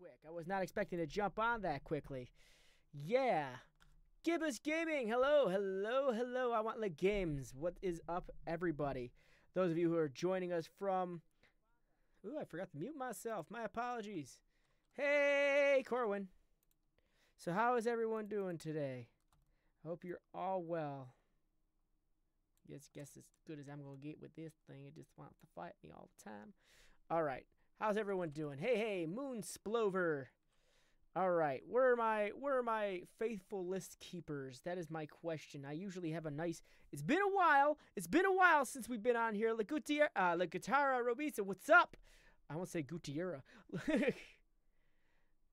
quick. I was not expecting to jump on that quickly. Yeah. Gibbous Gaming. Hello, hello, hello. I want the games. What is up, everybody? Those of you who are joining us from... Ooh, I forgot to mute myself. My apologies. Hey, Corwin. So how is everyone doing today? I hope you're all well. Guess as good as I'm going to get with this thing. It just wants to fight me all the time. All right. How's everyone doing? Hey, Moon Splover. All right. Where are my faithful list keepers? That is my question. I usually have a nice... It's been a while. It's been a while since we've been on here. La Guitarra Robisa, what's up? I won't say Gutierra.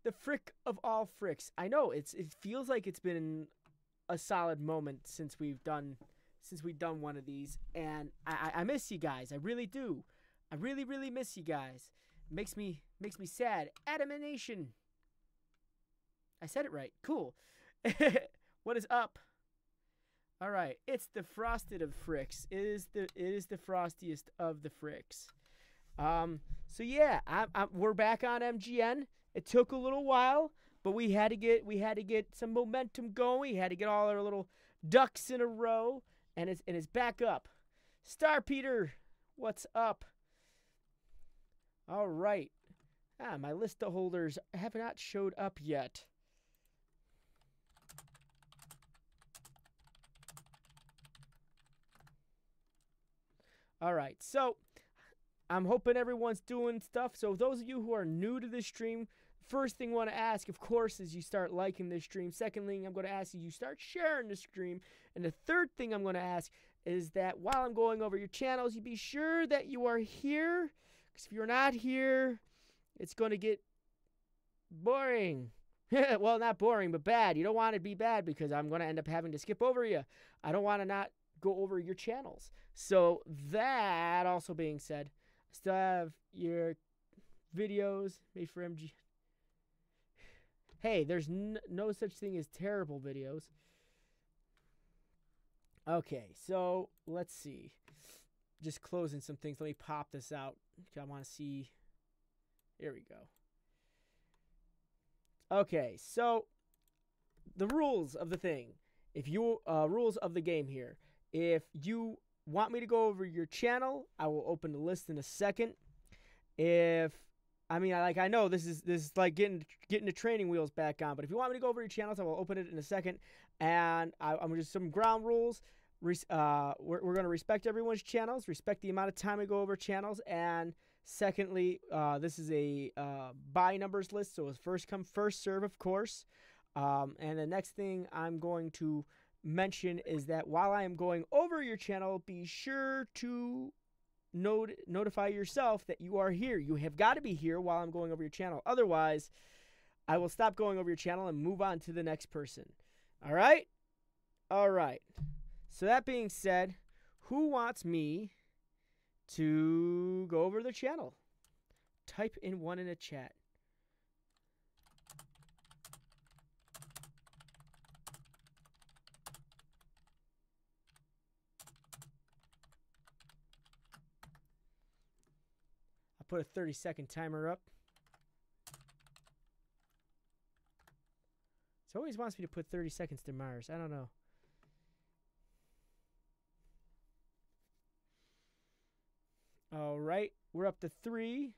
The frick of all fricks. I know it feels like it's been a solid moment since we've done one of these, and I miss you guys. I really do. I really, really miss you guys. Makes me sad. Adamination. I said it right. Cool. What is up? All right. It's the frosted of fricks. It is the frostiest of the fricks. So yeah, we're back on MGN. It took a little while, but we had to get some momentum going. We had to get all our little ducks in a row, and it's back up. Star Peter, what's up? All right. My list of holders have not showed up yet. All right, so I'm hoping everyone's doing stuff. So those of you who are new to this stream, first thing I want to ask, of course, is you start liking this stream. Second thing I'm going to ask you start sharing the stream. And the third thing I'm going to ask is that while I'm going over your channels, you be sure that you are here. Because if you're not here, it's going to get boring. Well, not boring, but bad. You don't want it to be bad because I'm going to end up having to skip over you. I don't want to not go over your channels. So that also being said, I still have your videos made for MG. Hey, there's no such thing as terrible videos. Okay, so let's see. Just closing some things. Let me pop this out. I want to see. Here we go. Okay, so the rules of the thing. If you rules of the game here. If you want me to go over your channel, I will open the list in a second. I know this is like getting the training wheels back on, but if you want me to go over your channels, I will open it in a second. And I'm just some ground rules. We're going to respect everyone's channels, respect the amount of time we go over channels, and secondly, this is a by numbers list, so it's first come, first serve, of course. And the next thing I'm going to mention is that while I am going over your channel, be sure to notify yourself that you are here. You have got to be here while I'm going over your channel. Otherwise, I will stop going over your channel and move on to the next person. All right? All right. So that being said, who wants me to go over their channel? Type in one in the chat. Put a 30-second timer up. It always wants me to put 30 seconds to Mars. I don't know. All right, we're up to 3.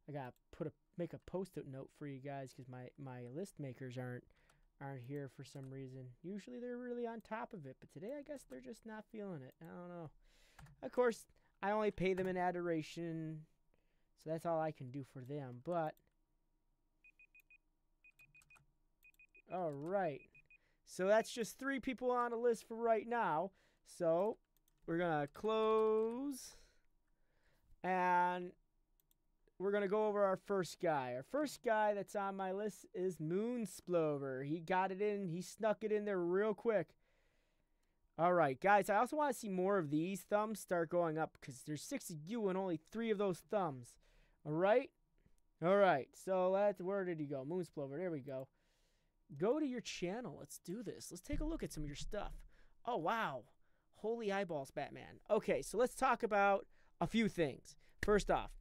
I gotta make a post-it note for you guys because my list makers aren't here for some reason. Usually they're really on top of it, but today I guess they're just not feeling it. I don't know. Of course, I only pay them in adoration, so that's all I can do for them, but... Alright. So that's just 3 people on the list for right now. So, we're going to close, and we're going to go over our first guy. Our first guy that's on my list is Moon Splover. He got it in. He snuck it in there real quick. All right, guys, I also want to see more of these thumbs start going up because there's 6 of you and only 3 of those thumbs. All right? All right, so where did he go? Moon Splover, there we go. Go to your channel. Let's do this. Let's take a look at some of your stuff. Oh, wow. Holy eyeballs, Batman. Okay, so let's talk about a few things. First off,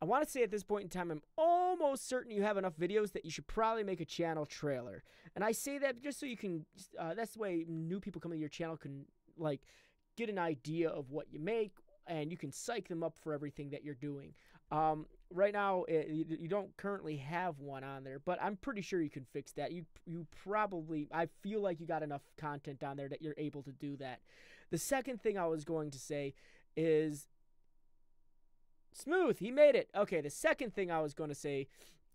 I want to say at this point in time, I'm almost certain you have enough videos that you should probably make a channel trailer. And I say that just so you can, that's the way new people coming to your channel can, like, get an idea of what you make, and you can psych them up for everything that you're doing. Right now, you don't currently have one on there, but I'm pretty sure you can fix that. You probably, I feel like you got enough content on there that you're able to do that. The second thing I was going to say is, Smooth, he made it. Okay, the second thing I was going to say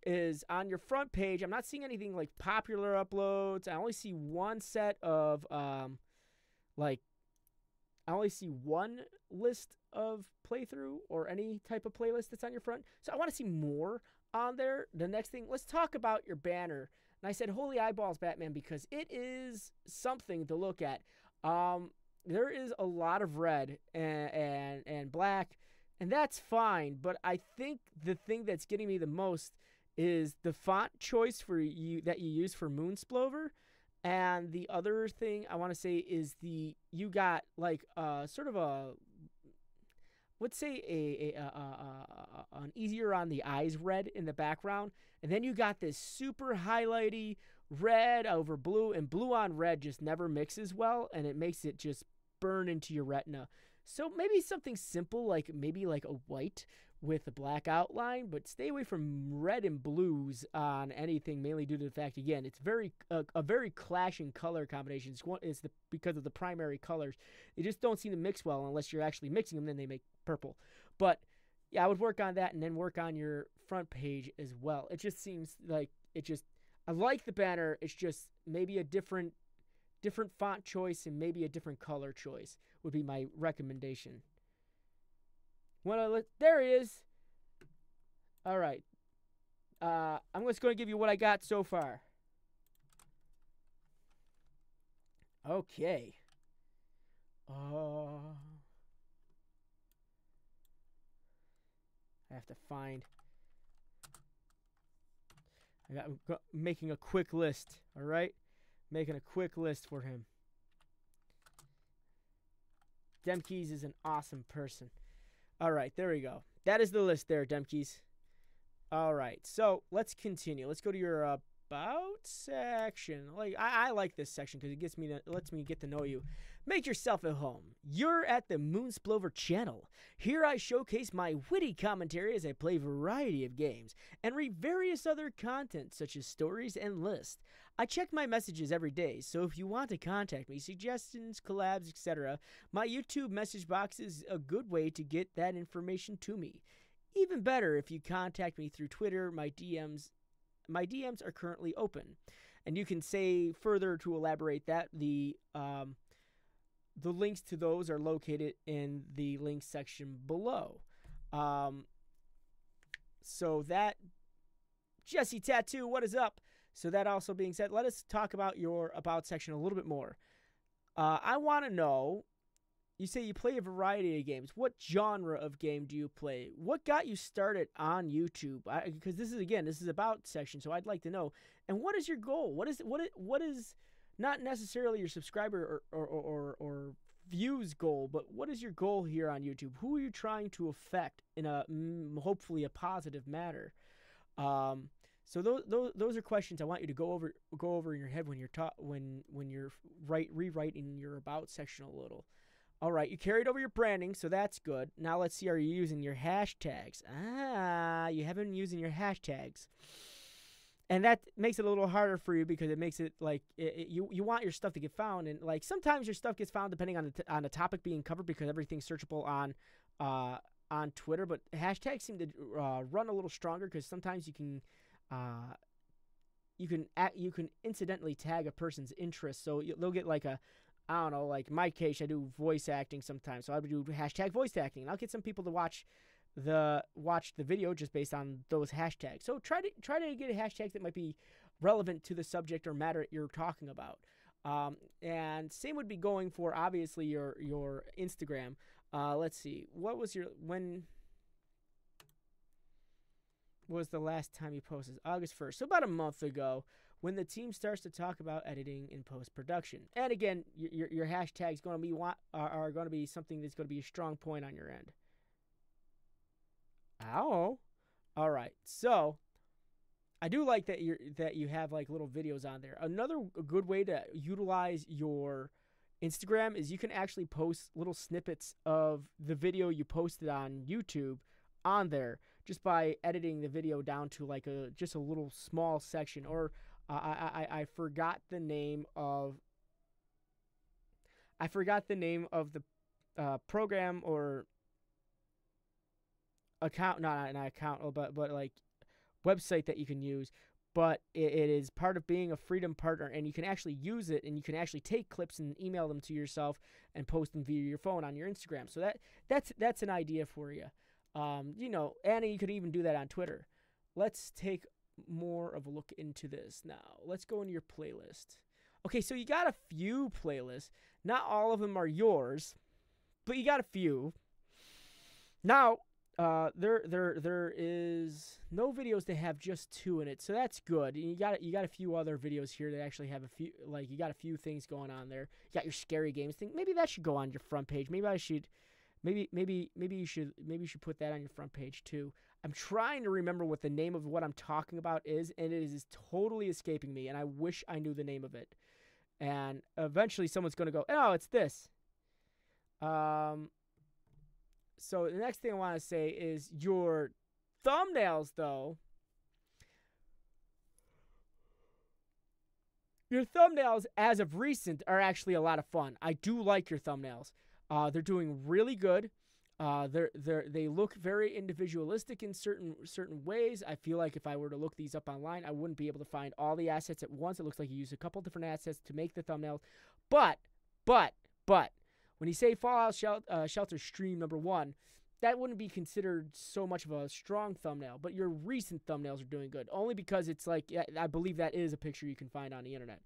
is on your front page, I'm not seeing anything like popular uploads. I only see one set of, I only see one list of playthrough or any type of playlist that's on your front. So I want to see more on there. The next thing, let's talk about your banner. And I said, holy eyeballs, Batman, because it is something to look at. There is a lot of red and black, and that's fine. But I think the thing that's getting me the most is the font choice for you that you use for Moonsplover. And the other thing I want to say is you got like sort of a, let's say an easier on the eyes red in the background, and then you got this super highlighty red over blue, and blue on red just never mixes well, and it makes it just burn into your retina. So maybe something simple, like maybe like a white with a black outline, but stay away from red and blues on anything, mainly due to the fact, again, it's a very clashing color combination. It's because of the primary colors. They just don't seem to mix well unless you're actually mixing them, then they make purple. But yeah, I would work on that and then work on your front page as well. It just seems like I like the banner. It's just maybe a different font choice and maybe a different color choice would be my recommendation. There he is. All right. I'm just going to give you what I got so far. Okay. I have to find. I'm making a quick list. All right. Making a quick list for him. Demkeys is an awesome person. All right, there we go. That is the list there, Demkeys. All right, so let's continue. Let's go to your about section. I like this section because it lets me get to know you. Make yourself at home. You're at the Moonsplover channel. Here I showcase my witty commentary as I play a variety of games and read various other content such as stories and lists. I check my messages every day, so if you want to contact me, suggestions, collabs, etc., my YouTube message box is a good way to get that information to me. Even better if you contact me through Twitter. My DMs are currently open. And you can say further to elaborate that the links to those are located in the links section below. So that, Jesse Tattoo, what is up? So that also being said, let us talk about your about section a little bit more. I want to know, you say you play a variety of games. What genre of game do you play? What got you started on YouTube? Because this is about section, so I'd like to know. And what is your goal? What is not necessarily your subscriber or views goal, but what is your goal here on YouTube? Who are you trying to affect in a hopefully a positive manner? So those are questions I want you to go over in your head when you're rewriting your about section a little. All right, you carried over your branding, so that's good. Now let's see, are you using your hashtags? You haven't been using your hashtags. And that makes it a little harder for you because it makes it like you want your stuff to get found, and like sometimes your stuff gets found depending on the topic being covered because everything's searchable on Twitter, but hashtags seem to run a little stronger because sometimes you can incidentally tag a person's interest, so they'll get like I don't know, like in my case, I do voice acting sometimes, so I would do hashtag voice acting, and I'll get some people to watch the video just based on those hashtags. So try to get hashtags that might be relevant to the subject or matter you're talking about. And same would be going for obviously your Instagram. Let's see, when was the last time you posted? August 1st, so about a month ago, when the team starts to talk about editing in post-production. And again, your hashtags are going to be something that's going to be a strong point on your end. Ow. All right. So I do like that you have like little videos on there. Another good way to utilize your Instagram is you can actually post little snippets of the video you posted on YouTube on there just by editing the video down to like just a little small section. Or I forgot the name of the program or account, not an account, but like website that you can use, but it is part of being a Freedom Partner, and you can actually use it, and you can actually take clips and email them to yourself and post them via your phone on your Instagram. So that's an idea for you. You know, and you could even do that on Twitter. Let's take more of a look into this now. Let's go into your playlist. Okay, so you got a few playlists. Not all of them are yours, but you got a few. Now, there is no videos that have just 2 in it, so that's good. And you got a few other videos here that actually have a few, like you got a few things going on there. You got your scary games thing. Maybe that should go on your front page. Maybe you should put that on your front page too. I'm trying to remember what the name of what I'm talking about is, and it is totally escaping me, and I wish I knew the name of it. And eventually someone's going to go, "Oh, it's this." So the next thing I want to say is your thumbnails, though. Your thumbnails, as of recent, are actually a lot of fun. I do like your thumbnails. They're doing really good. They look very individualistic in certain ways. I feel like if I were to look these up online, I wouldn't be able to find all the assets at once. It looks like you use a couple different assets to make the thumbnails. But when you say Fallout Shelter Stream #1, that wouldn't be considered so much of a strong thumbnail. But your recent thumbnails are doing good, only because it's like, I believe that is a picture you can find on the internet.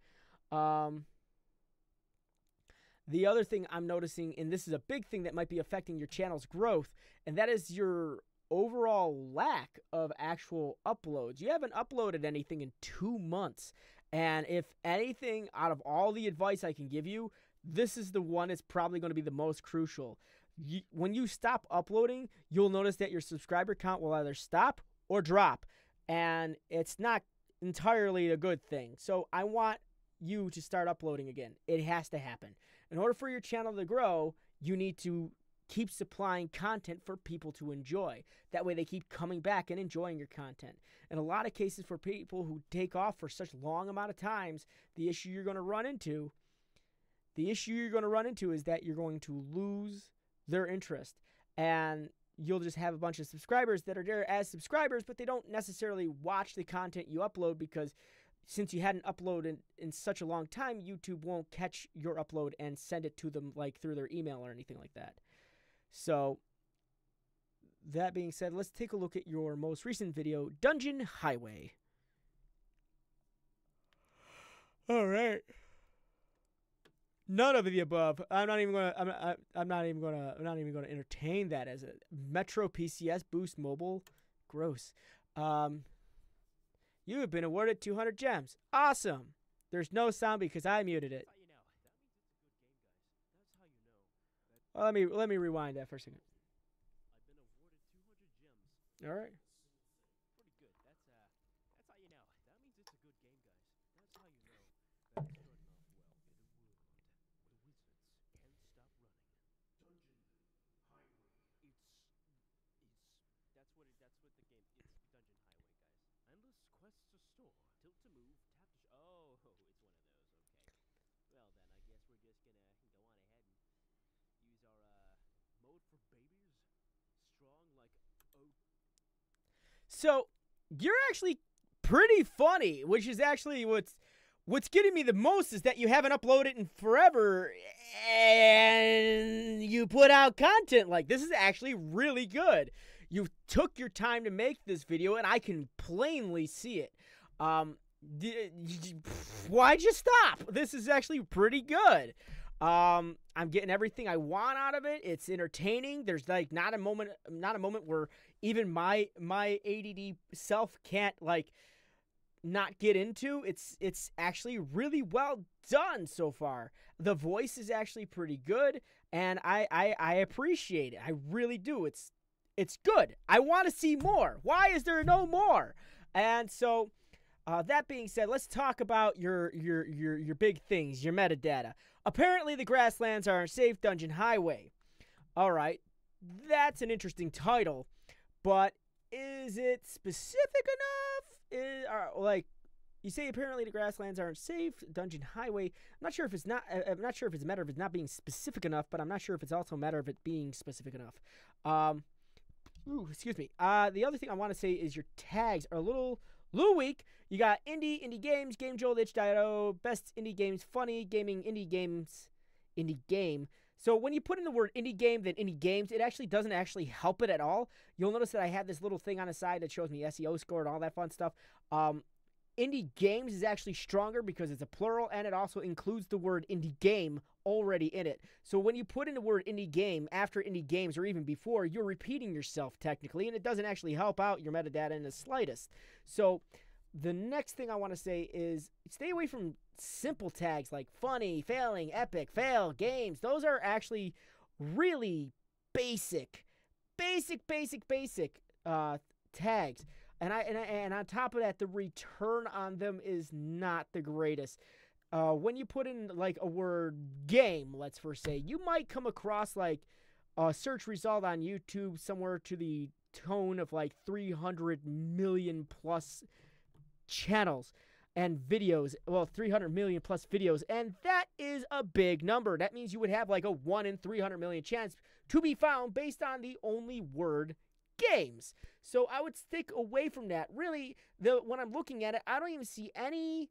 The other thing I'm noticing, and this is a big thing that might be affecting your channel's growth, and that is your overall lack of actual uploads. You haven't uploaded anything in 2 months. And if anything, out of all the advice I can give you, this is the one that's probably going to be the most crucial. When you stop uploading, you'll notice that your subscriber count will either stop or drop. And it's not entirely a good thing. So I want you to start uploading again. It has to happen. In order for your channel to grow, you need to keep supplying content for people to enjoy. That way they keep coming back and enjoying your content. In a lot of cases, for people who take off for such long amount of times, the issue you're going to run into is that you're going to lose their interest. And you'll just have a bunch of subscribers that are there as subscribers, but they don't necessarily watch the content you upload, because since you hadn't uploaded in such a long time, YouTube won't catch your upload and send it to them like through their email or anything like that. So that being said, let's take a look at your most recent video, Dungeon Highway. All right. None of the above. I'm not even gonna entertain that as a Metro PCS Boost Mobile. Gross. You have been awarded 200 gems. Awesome. There's no sound because I muted it. Well, let me rewind that for a second. All right. Pretty good. That's how you know. That means it's a good game, guys. That's how you know that it's starting off well in a world where wizards can't stop running. Dungeon Highway. That's what the game. It's Dungeon Highway, guys. Endless quests to store, tilt to move, tap to. Oh, it's one of those. Okay. Well then, I guess we're just gonna go on ahead and use our mode for babies. Strong like oak. So you're actually pretty funny, which is actually what's getting me the most, is that you haven't uploaded in forever and you put out content. Like, this is actually really good. You took your time to make this video, and I can plainly see it. Why'd you stop? This is actually pretty good. I'm getting everything I want out of it. It's entertaining. There's like not a moment where even my ADD self can't like not get into. It's actually really well done so far. The voice is actually pretty good, and I appreciate it. I really do. It's good. I want to see more. Why is there no more? And so, that being said, let's talk about your big things, your metadata. Apparently, the grasslands are a safe dungeon highway. All right, that's an interesting title, but is it specific enough? Like you say, apparently the grasslands aren't safe. Dungeon highway. I'm not sure if it's not. I'm not sure if it's a matter of it not being specific enough, but I'm not sure if it's also a matter of it being specific enough. Excuse me. The other thing I want to say is your tags are a little weak. You got indie games, Game Jolt, itch.io, best indie games, funny gaming, indie games, indie game. So when you put in the word indie game than indie games, it actually doesn't actually help it at all. You'll notice that I have this little thing on the side that shows me SEO score and all that fun stuff. Indie games is actually stronger because it's a plural and it also includes the word indie game already in it. So when you put in the word indie game after indie games or even before, you're repeating yourself technically, and it doesn't actually help out your metadata in the slightest. So the next thing I want to say is stay away from simple tags like funny, failing, epic, fail, games. Those are actually really basic tags. And on top of that, the return on them is not the greatest. When you put in like a word game, let's first say, you might come across like a search result on YouTube somewhere to the tone of like 300 million plus channels and videos. Well, 300 million plus videos, and that is a big number. That means you would have like a 1 in 300 million chance to be found based on the only word games. So I would stick away from that. Really, when I'm looking at it, I don't even see any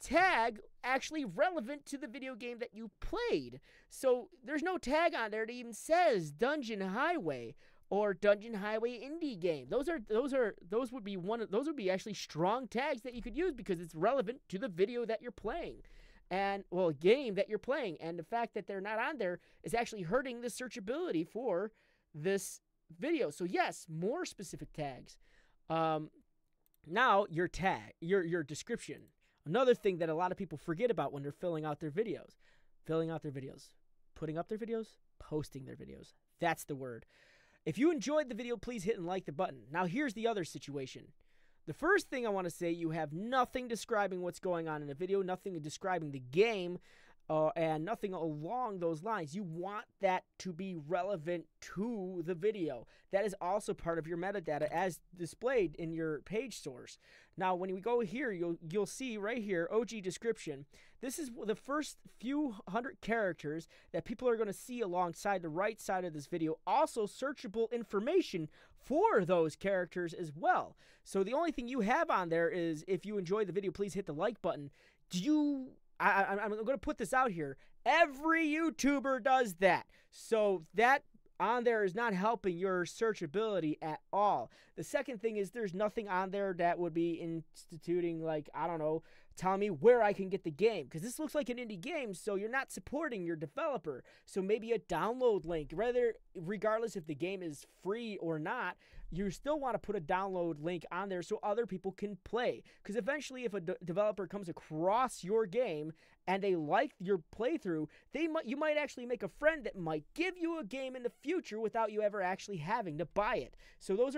tag actually relevant to the video game that you played. So there's no tag on there that even says Dungeon Highway or Dungeon Highway indie game. Those would be actually strong tags that you could use because it's relevant to the video that you're playing. And game that you're playing. And the fact that they're not on there is actually hurting the searchability for this video. So yes, more specific tags. Now your tag, your description. Another thing that a lot of people forget about when they're filling out their videos, putting up their videos, posting their videos. That's the word. If you enjoyed the video, please hit and like the button. Now here's the other situation. The first thing I want to say, you have nothing describing what's going on in the video, nothing describing the game, and nothing along those lines. You want that to be relevant to the video. That is also part of your metadata as displayed in your page source. Now, when we go here, you'll see right here, OG description. This is the first few hundred characters that people are going to see alongside the right side of this video. Also, searchable information for those characters as well. So the only thing you have on there is, if you enjoyed the video, please hit the like button. I'm going to put this out here. Every YouTuber does that. So that on there is not helping your searchability at all. The second thing is there's nothing on there that would be instituting, like, I don't know, telling me where I can get the game. Because this looks like an indie game, so you're not supporting your developer. So maybe a download link. Regardless if the game is free or not, you still want to put a download link on there so other people can play. Because eventually, if a developer comes across your game and they like your playthrough, you might actually make a friend that might give you a game in the future without you ever actually having to buy it. So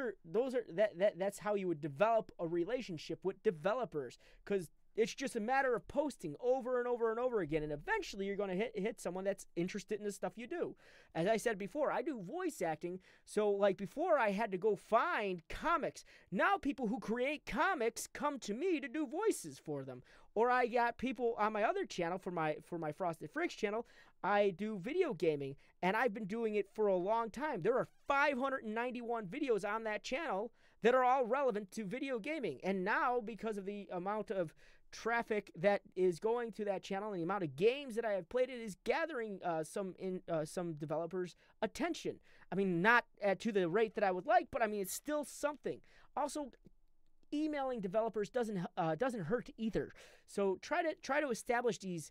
that's how you would develop a relationship with developers, because it's just a matter of posting over and over and over again, and eventually you're going to hit someone that's interested in the stuff you do. As I said before, I do voice acting, so like before I had to go find comics. Now people who create comics come to me to do voices for them. Or I got people on my other channel, for my Frosted Fricks channel, I do video gaming, and I've been doing it for a long time. There are 591 videos on that channel that are all relevant to video gaming. And now, because of the amount of traffic that is going to that channel and the amount of games that I have played, it is gathering some developers' attention. I mean, not to the rate that I would like, but I mean, it's still something. Also, emailing developers doesn't hurt either. So try to establish these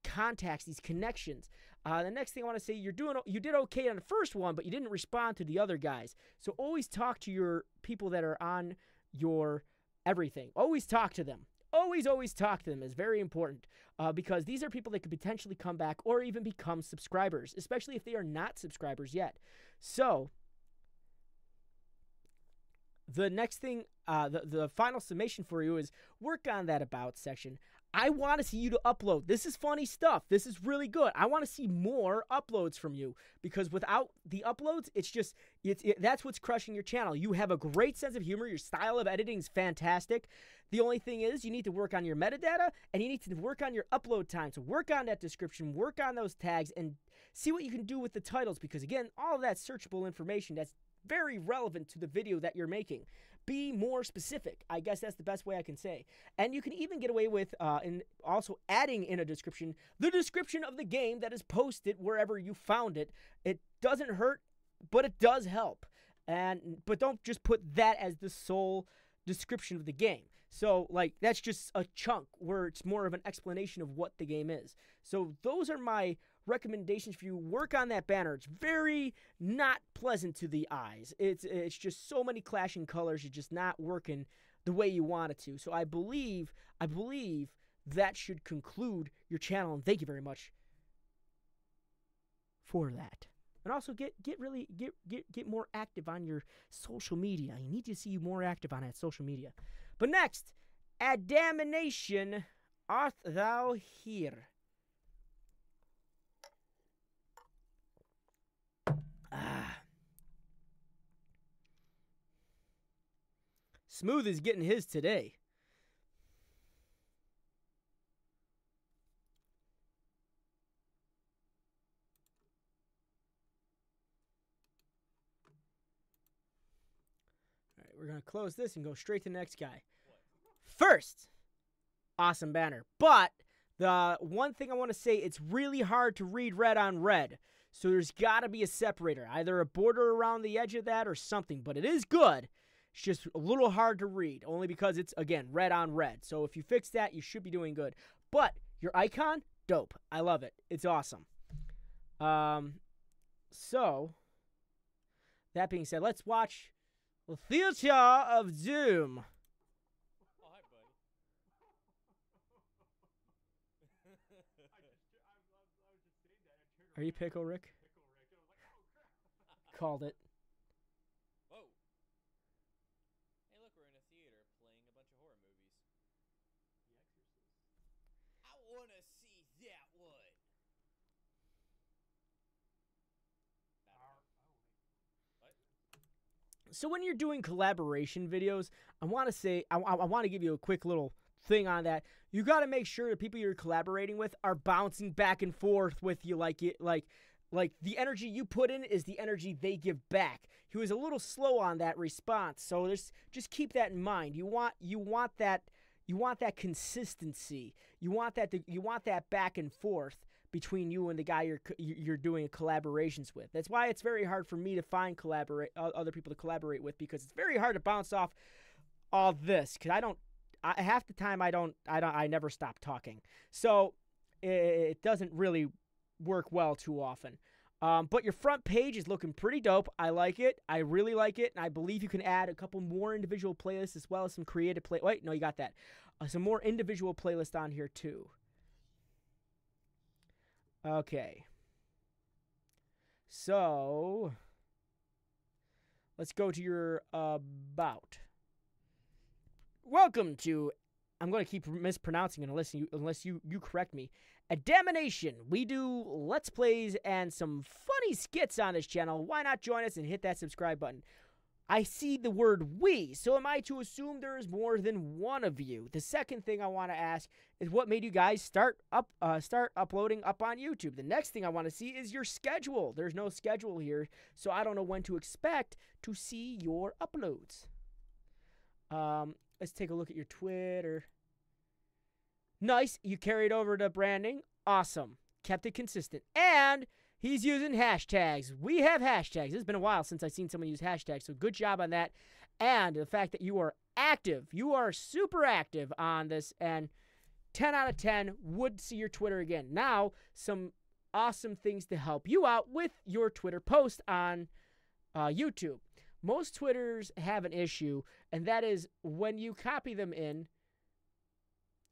contacts, these connections. The next thing I want to say, you did okay on the first one, but you didn't respond to the other guys. So always talk to your people that are on your everything. Always talk to them. Always talk to them is very important, because these are people that could potentially come back or even become subscribers, especially if they are not subscribers yet. So the next thing, the final summation for you is work on that about section. I want to see you to upload. This is funny stuff. This is really good. I want to see more uploads from you, because without the uploads, that's what's crushing your channel. You have a great sense of humor. Your style of editing is fantastic. The only thing is you need to work on your metadata, and you need to work on your upload time. So work on that description, work on those tags, and see what you can do with the titles, because again, all of that searchable information, that's very relevant to the video that you're making. Be more specific. I guess that's the best way I can say. And you can even get away with in also adding in a description the description of the game that is posted wherever you found it. It doesn't hurt, but it does help. But don't just put that as the sole description of the game. So, like, that's just a chunk where it's more of an explanation of what the game is. So those are my recommendations for you. Work on that banner. It's very not pleasant to the eyes. It's just so many clashing colors. It's just not working the way you want it to. So I believe that should conclude your channel, and thank you very much for that. And also get more active on your social media. I need to see you more active on that social media. But next, Adamination, art thou here? Smooth is getting his today. All right, we're going to close this and go straight to the next guy. First, awesome banner. But the one thing I want to say, it's really hard to read red on red. So there's got to be a separator, either a border around the edge of that or something. But it is good. It's just a little hard to read, only because it's, again, red on red. So if you fix that, you should be doing good. But your icon, dope. I love it. It's awesome. So, that being said, let's watch The Theater of Doom. Oh, hi, buddy. Are you Pickle Rick? Called it. Whoa. Hey, look, we're in a theater playing a bunch of horror movies. The Exorcist. I want to see that one. What? So when you're doing collaboration videos, I want to say, I want to give you a quick little thing on that. You got to make sure the people you're collaborating with are bouncing back and forth with you, like the energy you put in is the energy they give back. He was a little slow on that response, so just keep that in mind. You want that consistency. You want that back and forth between you and the guy you're doing collaborations with. That's why it's very hard for me to find other people to collaborate with, because it's very hard to bounce off all this, because half the time I never stop talking. So it doesn't really work well too often. But your front page is looking pretty dope. I like it. I really like it. And I believe you can add a couple more individual playlists as well as some creative Wait, no, you got that. Some more individual playlists on here too. Okay. So let's go to your about. Welcome to, I'm going to keep mispronouncing it unless you correct me, Adamination. We do Let's Plays and some funny skits on this channel. Why not join us and hit that subscribe button? I see the word we, so am I to assume there is more than one of you? The second thing I want to ask is what made you guys start uploading up on YouTube? The next thing I want to see is your schedule. There's no schedule here, so I don't know when to expect to see your uploads. Let's take a look at your Twitter. Nice. You carried over to branding. Awesome. Kept it consistent. And he's using hashtags. We have hashtags. It's been a while since I've seen someone use hashtags, so good job on that. And the fact that you are active. You are super active on this, and 10 out of 10 would see your Twitter again. Now, some awesome things to help you out with your Twitter post on YouTube. Most Twitters have an issue, and that is when you copy them in,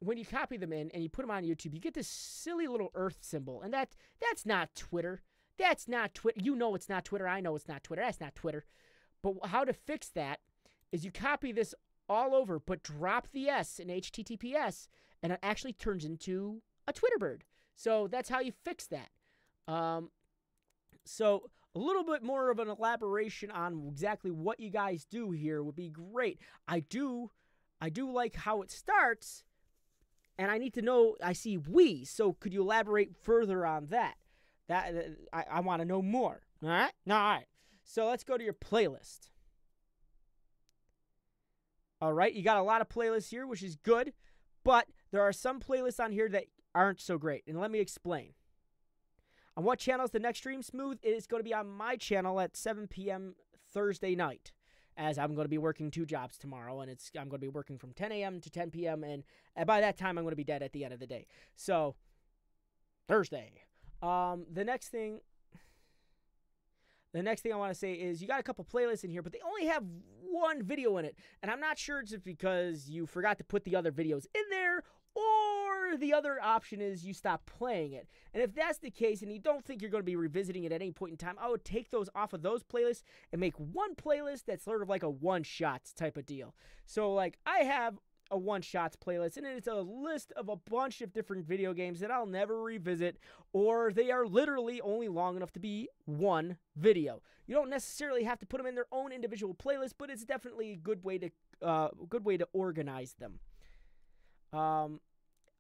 and you put them on YouTube, you get this silly little earth symbol, and that's not Twitter. That's not Twitter. You know it's not Twitter. I know it's not Twitter. That's not Twitter. But how to fix that is you copy this all over, but drop the S in HTTPS, and it actually turns into a Twitter bird. So that's how you fix that. So a little bit more of an elaboration on exactly what you guys do here would be great. I do like how it starts, and I need to know. I see we. So could you elaborate further on that? I want to know more. All right. All right. So let's go to your playlist. All right, you got a lot of playlists here, which is good, but there are some playlists on here that aren't so great, and let me explain. On what channel is the next stream smooth? It is going to be on my channel at 7 p.m. Thursday night, as I'm going to be working 2 jobs tomorrow, and I'm going to be working from 10 a.m. to 10 p.m., and by that time, I'm going to be dead at the end of the day. So, Thursday. The next thing I want to say is you got a couple playlists in here, but they only have one video in it. And I'm not sure it's because you forgot to put the other videos in there, or the other option is you stop playing it. And if that's the case and you don't think you're going to be revisiting it at any point in time, I would take those off of those playlists and make one playlist that's sort of like a one-shots type of deal. So like I have a one-shots playlist, and it's a list of a bunch of different video games that I'll never revisit, or they are literally only long enough to be one video. You don't necessarily have to put them in their own individual playlist, but it's definitely a good way to organize them.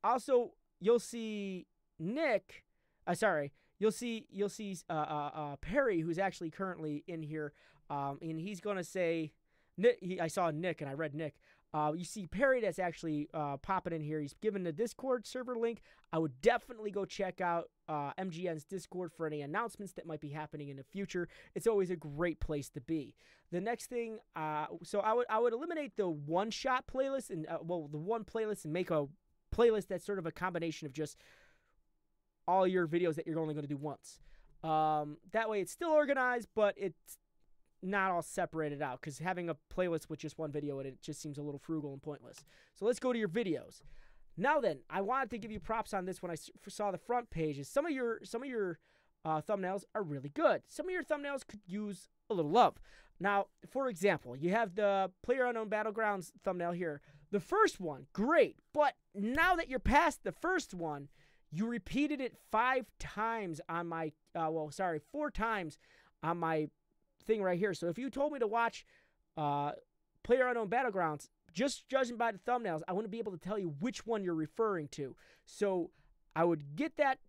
Also, you'll see Nick. You'll see Perry, who's actually currently in here, and he's gonna say, I saw Nick, and I read Nick. You see Perry that's actually popping in here. He's given the Discord server link. I would definitely go check out MGN's Discord for any announcements that might be happening in the future. It's always a great place to be. The next thing, so I would eliminate the one-shot playlist and the one playlist and make a playlist that's sort of a combination of just all your videos that you're only going to do once. That way, it's still organized, but it's not all separated out, because having a playlist with just one video in it just seems a little frugal and pointless. So let's go to your videos. Now then, I wanted to give you props on this when I saw the front pages. Some of your thumbnails are really good. Some of your thumbnails could use a little love. Now, for example, you have the PlayerUnknown Battlegrounds thumbnail here. The first one, great, but now that you're past the first one, you repeated it 4 times on my thing right here. So if you told me to watch PlayerUnknown Battlegrounds, just judging by the thumbnails, I wouldn't be able to tell you which one you're referring to. So I would get that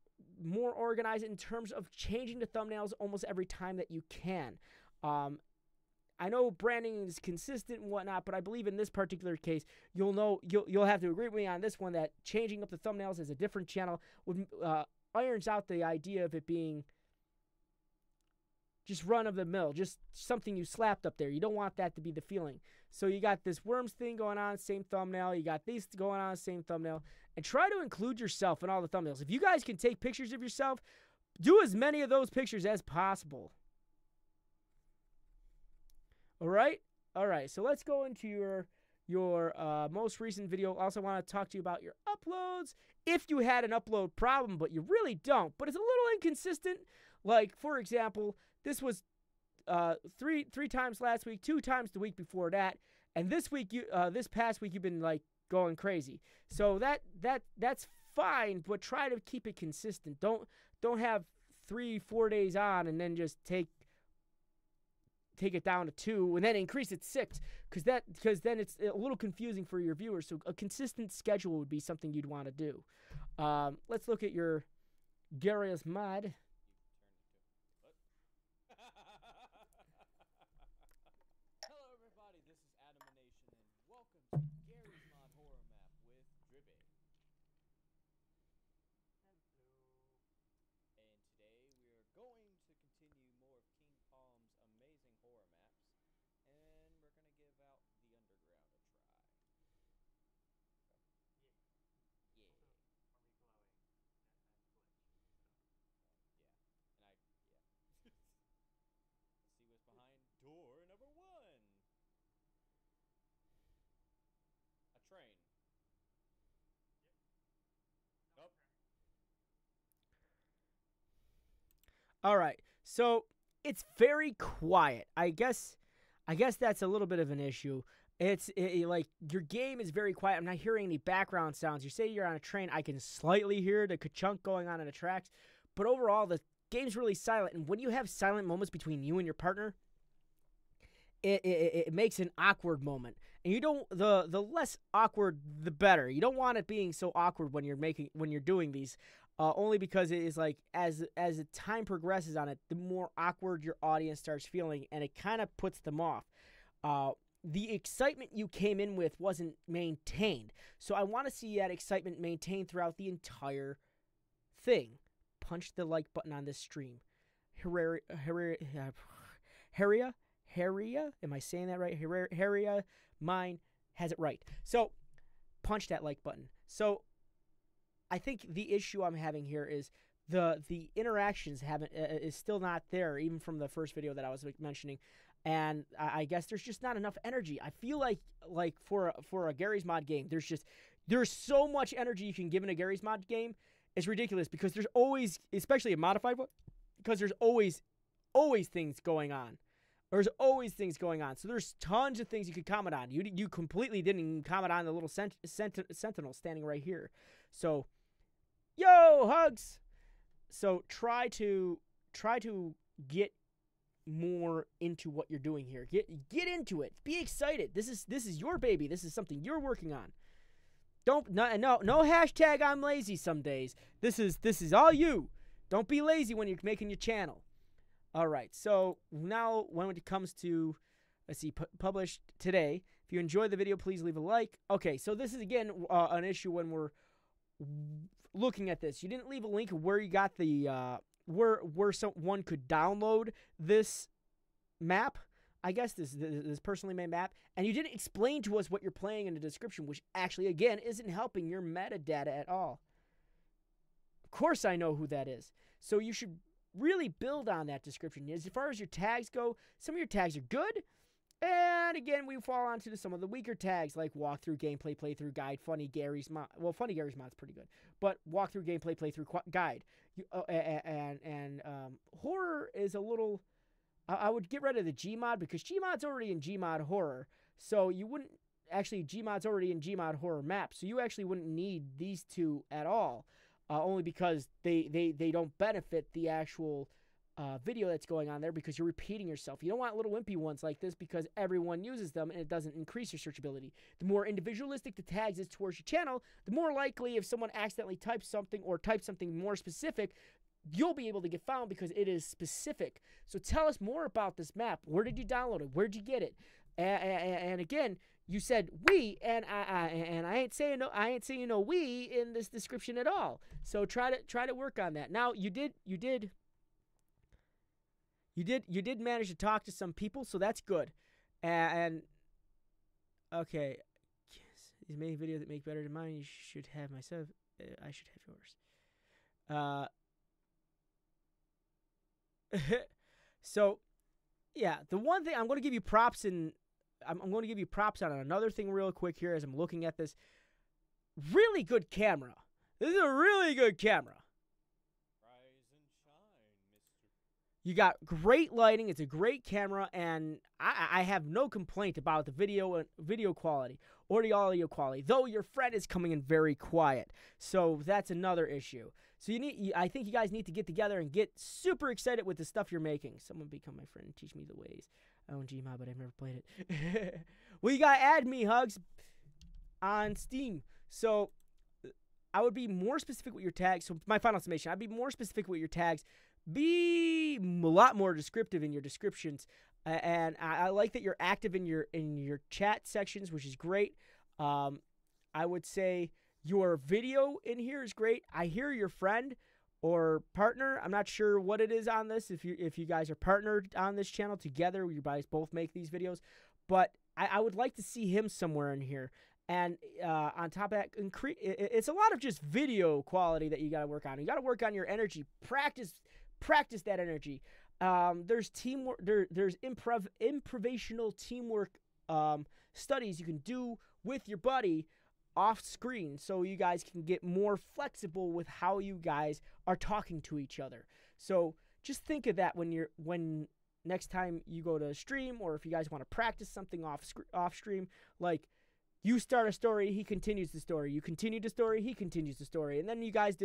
more organized in terms of changing the thumbnails almost every time that you can. I know branding is consistent and whatnot, but I believe in this particular case, you'll have to agree with me on this one that changing up the thumbnails as a different channel would irons out the idea of it being just run-of-the-mill, just something you slapped up there. You don't want that to be the feeling. So you got this Worms thing going on, same thumbnail. You got these going on, same thumbnail. And try to include yourself in all the thumbnails. If you guys can take pictures of yourself, do as many of those pictures as possible. All right? All right, so let's go into your most recent video. Also want to talk to you about your uploads. If you had an upload problem, but you really don't, but it's a little inconsistent. Like, for example, this was three times last week, 2 times the week before that, and this past week you've been like going crazy. So that's fine, but try to keep it consistent. Don't have 3-4 days on and then just take it down to 2 and then increase it 6, because then it's a little confusing for your viewers. So a consistent schedule would be something you'd want to do. Let's look at your Gary's mod. Door number 1. A train. Nope. All right. So it's very quiet. I guess I guess that's a little bit of an issue. Like your game is very quiet. I'm not hearing any background sounds. You say you're on a train, I can slightly hear the ka-chunk going on in the tracks, but overall the game's really silent. And when you have silent moments between you and your partner, it makes an awkward moment. And you don't the less awkward the better. You don't want it being so awkward when you're doing these. Only because it is like as the time progresses on it, the more awkward your audience starts feeling, and it kind of puts them off. The excitement you came in with wasn't maintained, so I want to see that excitement maintained throughout the entire thing. Punch the like button on this stream. Haria, am I saying that right? Haria, mine has it right. So punch that like button. So I think the issue I'm having here is the interactions is still not there, even from the first video that I was mentioning, and I guess there's just not enough energy. I feel like for a Gary's Mod game, there's so much energy you can give in a Gary's Mod game. It's ridiculous because there's always, especially a modified one, because there's always things going on. There's always things going on. So there's tons of things you could comment on. You completely didn't even comment on the little sentinel standing right here. So, yo, hugs. So try to get more into what you're doing here. Get into it. Be excited. This is your baby. This is something you're working on. No hashtag I'm lazy some days. This is all you. Don't be lazy when you're making your channel. All right. So now when it comes to, let's see, published today. If you enjoyed the video, please leave a like. Okay. So this is again an issue when we're looking at this. You didn't leave a link where you got the where someone could download this map. I guess this personally made map, and you didn't explain to us what you're playing in the description, which actually, again, isn't helping your metadata at all. Of course I know who that is. So you should really build on that description. As far as your tags go, some of your tags are good, and again, we fall onto some of the weaker tags, like walkthrough, gameplay, playthrough, guide, funny Gary's Mod. Well, funny Gary's Mod's pretty good, but walkthrough, gameplay, playthrough, guide. And horror is a little... I would get rid of the Gmod because Gmod's already in Gmod horror. So you wouldn't actually, Gmod's already in Gmod horror map. So you actually wouldn't need these two at all. Only because they don't benefit the actual video that's going on there because you're repeating yourself. You don't want little wimpy ones like this because everyone uses them and it doesn't increase your searchability. The more individualistic the tags is towards your channel, the more likely if someone accidentally types something or types something more specific, you'll be able to get found because it is specific. So tell us more about this map. Where did you download it? Where'd you get it? And again, you said we, and I ain't saying no. I ain't saying no we in this description at all. So try to work on that. Now you did manage to talk to some people, so that's good. And okay, yes, these many videos that make better than mine. You should have myself. I should have yours. So, yeah, the one thing I'm going to give you props in, I'm going to give you props on another thing real quick here as I'm looking at this. Really good camera. This is a really good camera. Rise and shine, Mr. You got great lighting. It's a great camera, and I have no complaint about the video quality or the audio quality. Though your friend is coming in very quiet, so that's another issue. So I think you guys need to get together and get super excited with the stuff you're making. Someone become my friend and teach me the ways. I own Gmod, but I've never played it. Well, you gotta add me, Hugs, on Steam. So I would be more specific with your tags. So my final summation, I'd be more specific with your tags. Be a lot more descriptive in your descriptions. And I like that you're active in your chat sections, which is great. I would say your video in here is great. I hear your friend or partner. I'm not sure what it is on this. If you guys are partnered on this channel together, you guys both make these videos. But I would like to see him somewhere in here. And on top of that, it's a lot of just video quality that you got to work on. You got to work on your energy. Practice that energy. There's teamwork. There's improvisational teamwork studies you can do with your buddy off screen, so you guys can get more flexible with how you guys are talking to each other. So just think of that when next time you go to stream, or if you guys want to practice something off stream, like you start a story, he continues the story. You continue the story, he continues the story, and then you guys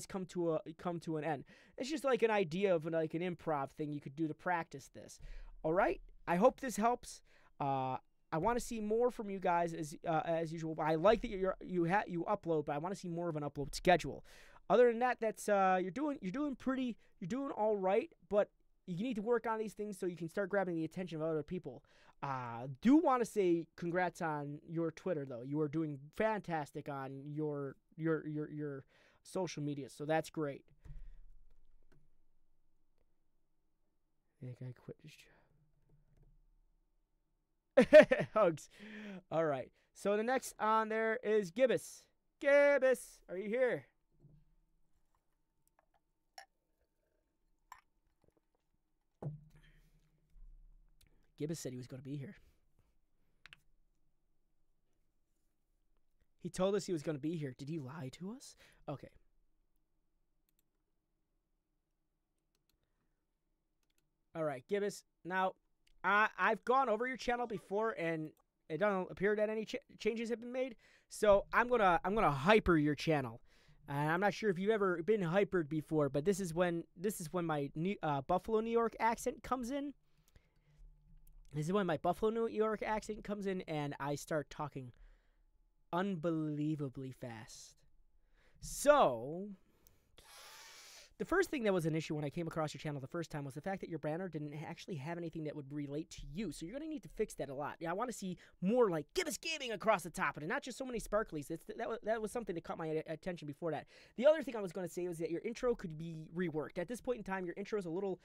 come to an end. It's just like an idea of like an improv thing you could do to practice this. All right, I hope this helps. I want to see more from you guys as usual. I like that you upload, but I want to see more of an upload schedule. Other than that, that's you're doing all right, but you need to work on these things so you can start grabbing the attention of other people. Do want to say congrats on your Twitter though. You are doing fantastic on your social media, so that's great. I think I quit this job. Hugs. All right. So the next on there is Gibbous. Gibbous, are you here? Gibbous said he was going to be here. He told us he was going to be here. Did he lie to us? Okay. All right, Gibbous. Now, I've gone over your channel before, and it doesn't appear that any changes have been made. So I'm gonna hyper your channel. And I'm not sure if you've ever been hypered before, but this is when my Buffalo, New York accent comes in. This is when my Buffalo, New York accent comes in, and I start talking unbelievably fast. So, the first thing that was an issue when I came across your channel the first time was the fact that your banner didn't actually have anything that would relate to you. So you're going to need to fix that a lot. Yeah, I want to see more like Gibbous Gaming across the top of it, and not just so many sparklies. That was something that caught my attention before that. The other thing I was going to say was that your intro could be reworked. At this point in time, your intro is a little...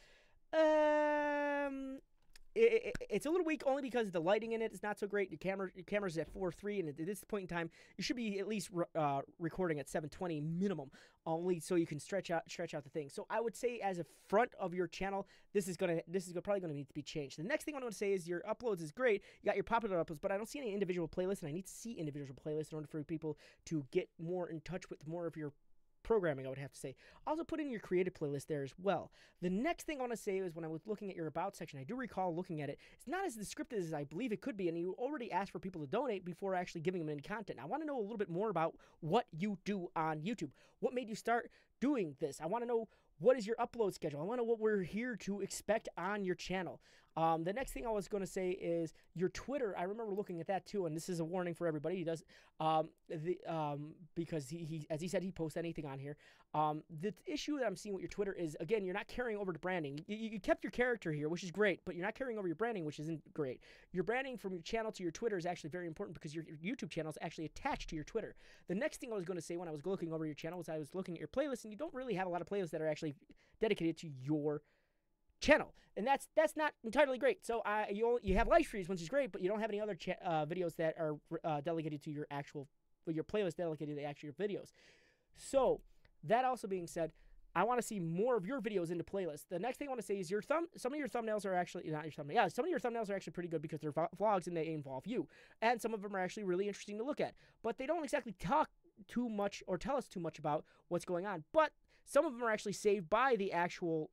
It's a little weak only because the lighting in it is not so great. Your camera's at 4:3, and at this point in time, you should be at least recording at 720 minimum, only so you can stretch out the thing. So I would say, as a front of your channel, this is probably gonna need to be changed. The next thing I want to say is your uploads is great. You got your popular uploads, but I don't see any individual playlists, and I need to see individual playlists in order for people to get more in touch with more of your programming, I would have to say. Also put in your creative playlist there as well. The next thing I want to say is when I was looking at your About section, I do recall looking at it. It's not as descriptive as I believe it could be, and you already asked for people to donate before actually giving them any content. I want to know a little bit more about what you do on YouTube. What made you start doing this? I want to know what is your upload schedule. I want to know what we're here to expect on your channel. The next thing I was going to say is your Twitter. I remember looking at that too, and this is a warning for everybody. He does because he as he said, he posts anything on here. The issue that I'm seeing with your Twitter is, again, you're not carrying over the branding. You kept your character here, which is great, but you're not carrying over your branding, which isn't great. Your branding from your channel to your Twitter is actually very important because your YouTube channel is actually attached to your Twitter. The next thing I was going to say when I was looking over your channel was I was looking at your playlist, and you don't really have a lot of playlists that are actually dedicated to your channel, and that's not entirely great. So you have live streams, which is great, but you don't have any other videos that are delegated to your playlist dedicated to the actual videos. So that also being said, I want to see more of your videos into playlists. The next thing I want to say is some of your thumbnails are actually not your thumbnail. Yeah, some of your thumbnails are actually pretty good because they're vlogs and they involve you, and some of them are actually really interesting to look at. But they don't exactly talk too much or tell us too much about what's going on. But some of them are actually saved by the actual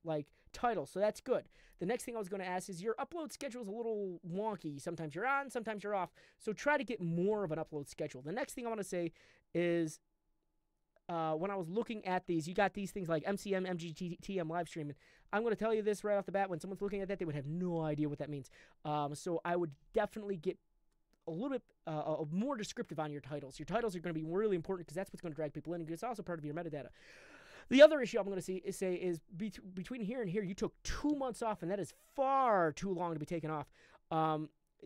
title, so that's good. The next thing I was going to ask is your upload schedule is a little wonky. Sometimes you're on, sometimes you're off. So try to get more of an upload schedule. The next thing I want to say is when I was looking at these, you got these things like MCM, MGTM live streaming. I'm going to tell you this right off the bat. When someone's looking at that, they would have no idea what that means. So I would definitely get a little bit more descriptive on your titles. Your titles are going to be really important because that's what's going to drag people in, and it's also part of your metadata. The other issue I'm going to say is between here and here, you took 2 months off, and that is far too long to be taken off.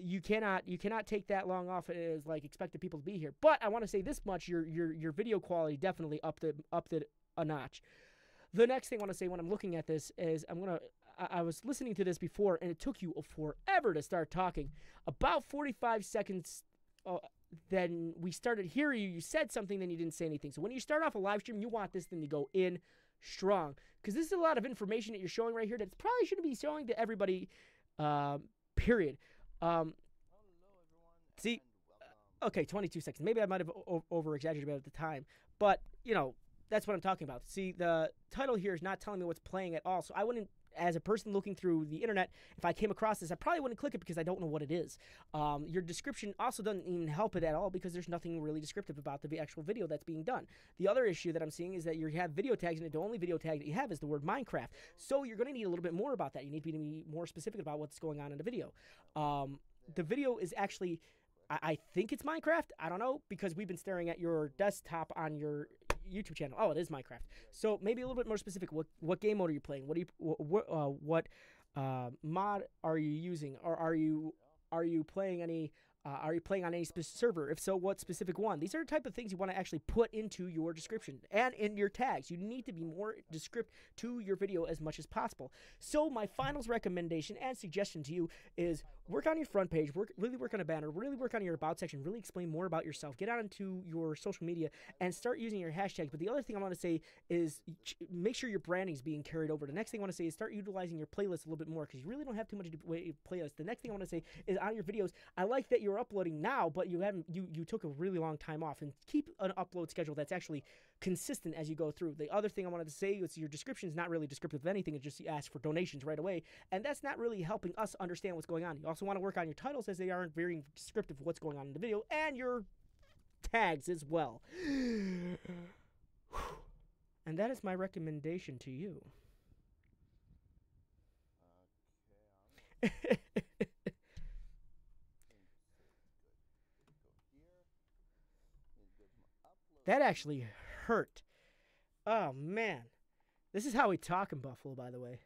You cannot take that long off as expect the people to be here. But I want to say this much: your video quality definitely upped it a notch. The next thing I want to say when I'm looking at this is I was listening to this before, and it took you forever to start talking. About 45 seconds. Then we started hearing you. You said something, then you didn't say anything. So when you start off a live stream, you want this thing to go in strong, because this is a lot of information that you're showing right here that probably shouldn't be showing to everybody. Period. See, okay, 22 seconds. Maybe I might have over exaggerated at the time, but that's what I'm talking about. See, the title here is not telling me what's playing at all, so I wouldn't as a person looking through the internet, if I came across this, I probably wouldn't click it because I don't know what it is. Your description also doesn't even help it at all because there's nothing really descriptive about the actual video that's being done. The other issue that I'm seeing is that you have video tags, and the only video tag that you have is the word Minecraft. So you're going to need a little bit more about that. You need to be more specific about what's going on in the video. The video is actually, I think it's Minecraft. I don't know, because we've been staring at your desktop on your YouTube channel. Oh, it is Minecraft. So maybe a little bit more specific. What game mode are you playing? What mod are you using? Or are you playing any? Are you playing on any specific server? If so, what specific one? These are the type of things you want to actually put into your description and in your tags. You need to be more descriptive to your video as much as possible. So my finals recommendation and suggestion to you is work on your front page, really work on a banner, really work on your about section, really explain more about yourself, get out into your social media, and start using your hashtags. But the other thing I want to say is make sure your branding is being carried over. The next thing I want to say is start utilizing your playlist a little bit more because you really don't have too much playlists. The next thing I want to say is on your videos, I like that you're uploading now, but you took a really long time off, and keep an upload schedule that's actually consistent as you go through. The other thing I wanted to say is your description is not really descriptive of anything. It just asks for donations right away, and that's not really helping us understand what's going on. You also want to work on your titles as they aren't very descriptive of what's going on in the video, and your tags as well. And that is my recommendation to you. That actually hurt. Oh, man. This is how we talk in Buffalo, by the way.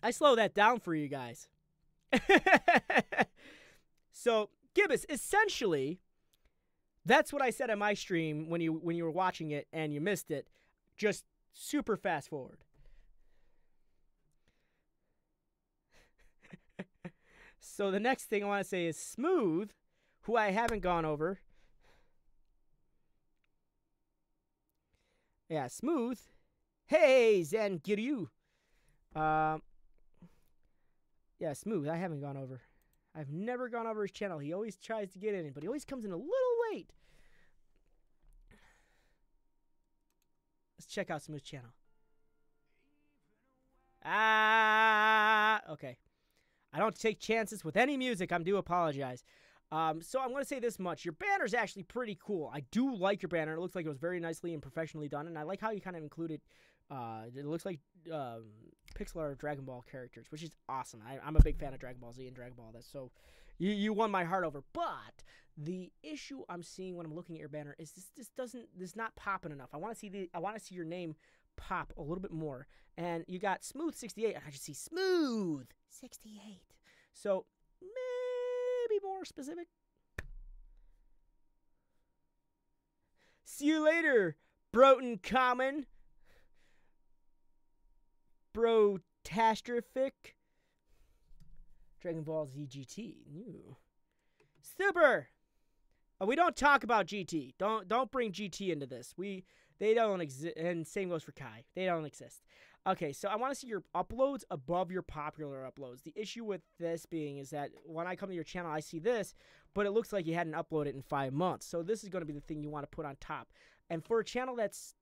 I slow that down for you guys. So, Gibbous, essentially, that's what I said on my stream when you were watching it and you missed it. Just super fast forward. So the next thing I want to say is Smooth, who I haven't gone over. Yeah, Smooth. Hey, Zangiryu. Yeah, Smooth, I haven't gone over. I've never gone over his channel. He always tries to get in, but he always comes in a little late. Let's check out Smooth's channel. Okay. I don't take chances with any music. I do apologize. So I'm going to say this much. Your banner's actually pretty cool. I do like your banner. It looks like it was very nicely and professionally done, and I like how you kind of included, it looks like pixel art of Dragon Ball characters, which is awesome. I'm a big fan of Dragon Ball Z and Dragon Ball. So you won my heart over. But the issue I'm seeing when I'm looking at your banner is this is not popping enough. I want to see your name pop a little bit more. And you got Smooth 68, and I just see Smooth 68. So maybe more specific. See you later, Broton Common. Brotastrophic. Dragon Ball Z GT. Ooh. Super. We don't talk about GT. Don't bring GT into this. They don't exist, and same goes for Kai. They don't exist. Okay, so I want to see your uploads above your popular uploads. The issue with this being is that when I come to your channel, I see this, but it looks like you hadn't uploaded in 5 months. So this is going to be the thing you want to put on top. And for a channel that's,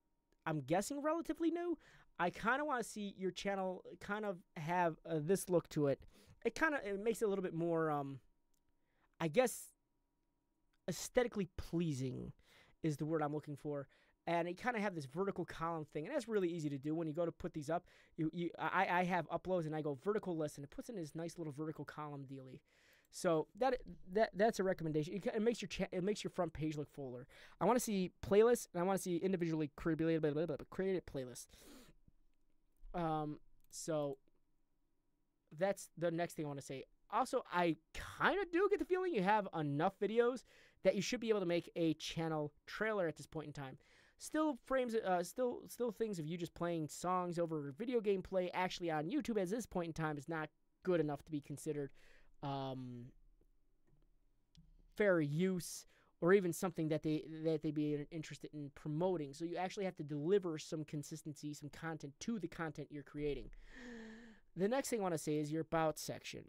I'm guessing, relatively new, I kind of want to see your channel kind of have this look to it. It makes it a little bit more, I guess, aesthetically pleasing is the word I'm looking for. And it kind of have this vertical column thing, and that's really easy to do when you go to put these up. I have uploads, and I go vertical list, and it puts in this nice little vertical column dealy. So that's a recommendation. It makes your front page look fuller. I want to see playlists, and I want to see individually created playlists. So that's the next thing I want to say. Also, I kind of do get the feeling you have enough videos that you should be able to make a channel trailer at this point in time. Still things of you just playing songs over video gameplay actually on YouTube at this point in time is not good enough to be considered fair use or even something that they be interested in promoting. So you actually have to deliver some consistency, some content to the content you're creating. The next thing I want to say is your about section.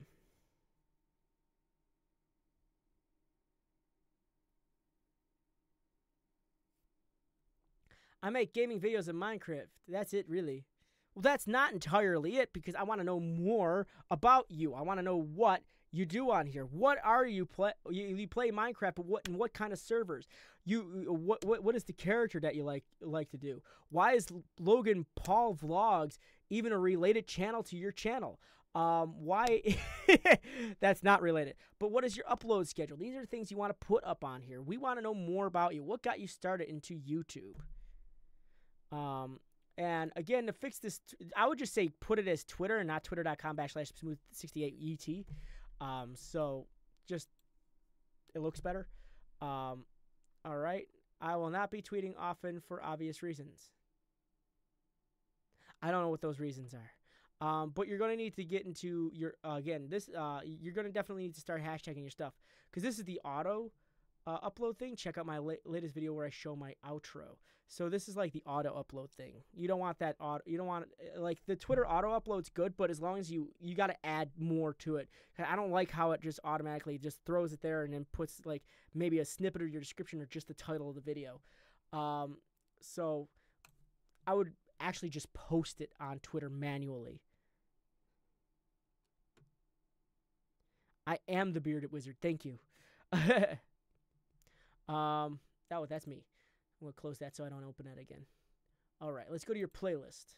I make gaming videos in Minecraft. That's it, really. Well, that's not entirely it, because I want to know more about you. I want to know what you do on here. What are you play? You play Minecraft, but what kind of servers? What is the character that you like to do? Why is Logan Paul Vlogs even a related channel to your channel? Why? That's not related. But what is your upload schedule? These are things you want to put up on here. We want to know more about you. What got you started into YouTube? And again, to fix this, I would just say put it as Twitter and not twitter.com/smooth68et. So just, it looks better. All right. I will not be tweeting often for obvious reasons. I don't know what those reasons are. But you're going to need to get into your, again, this, you're going to definitely need to start hashtagging your stuff, because this is the auto upload thing. Check out my latest video where I show my outro. So this is like the auto upload thing. You don't want that auto, you don't want, like, the Twitter auto upload's good, but as long as you got to add more to it. I don't like how it just automatically just throws it there and then puts like maybe a snippet of your description or just the title of the video. So I would actually just post it on Twitter manually. I am the bearded wizard. Thank you. That's me. I'm going to close that so I don't open that again. All right, let's go to your playlist.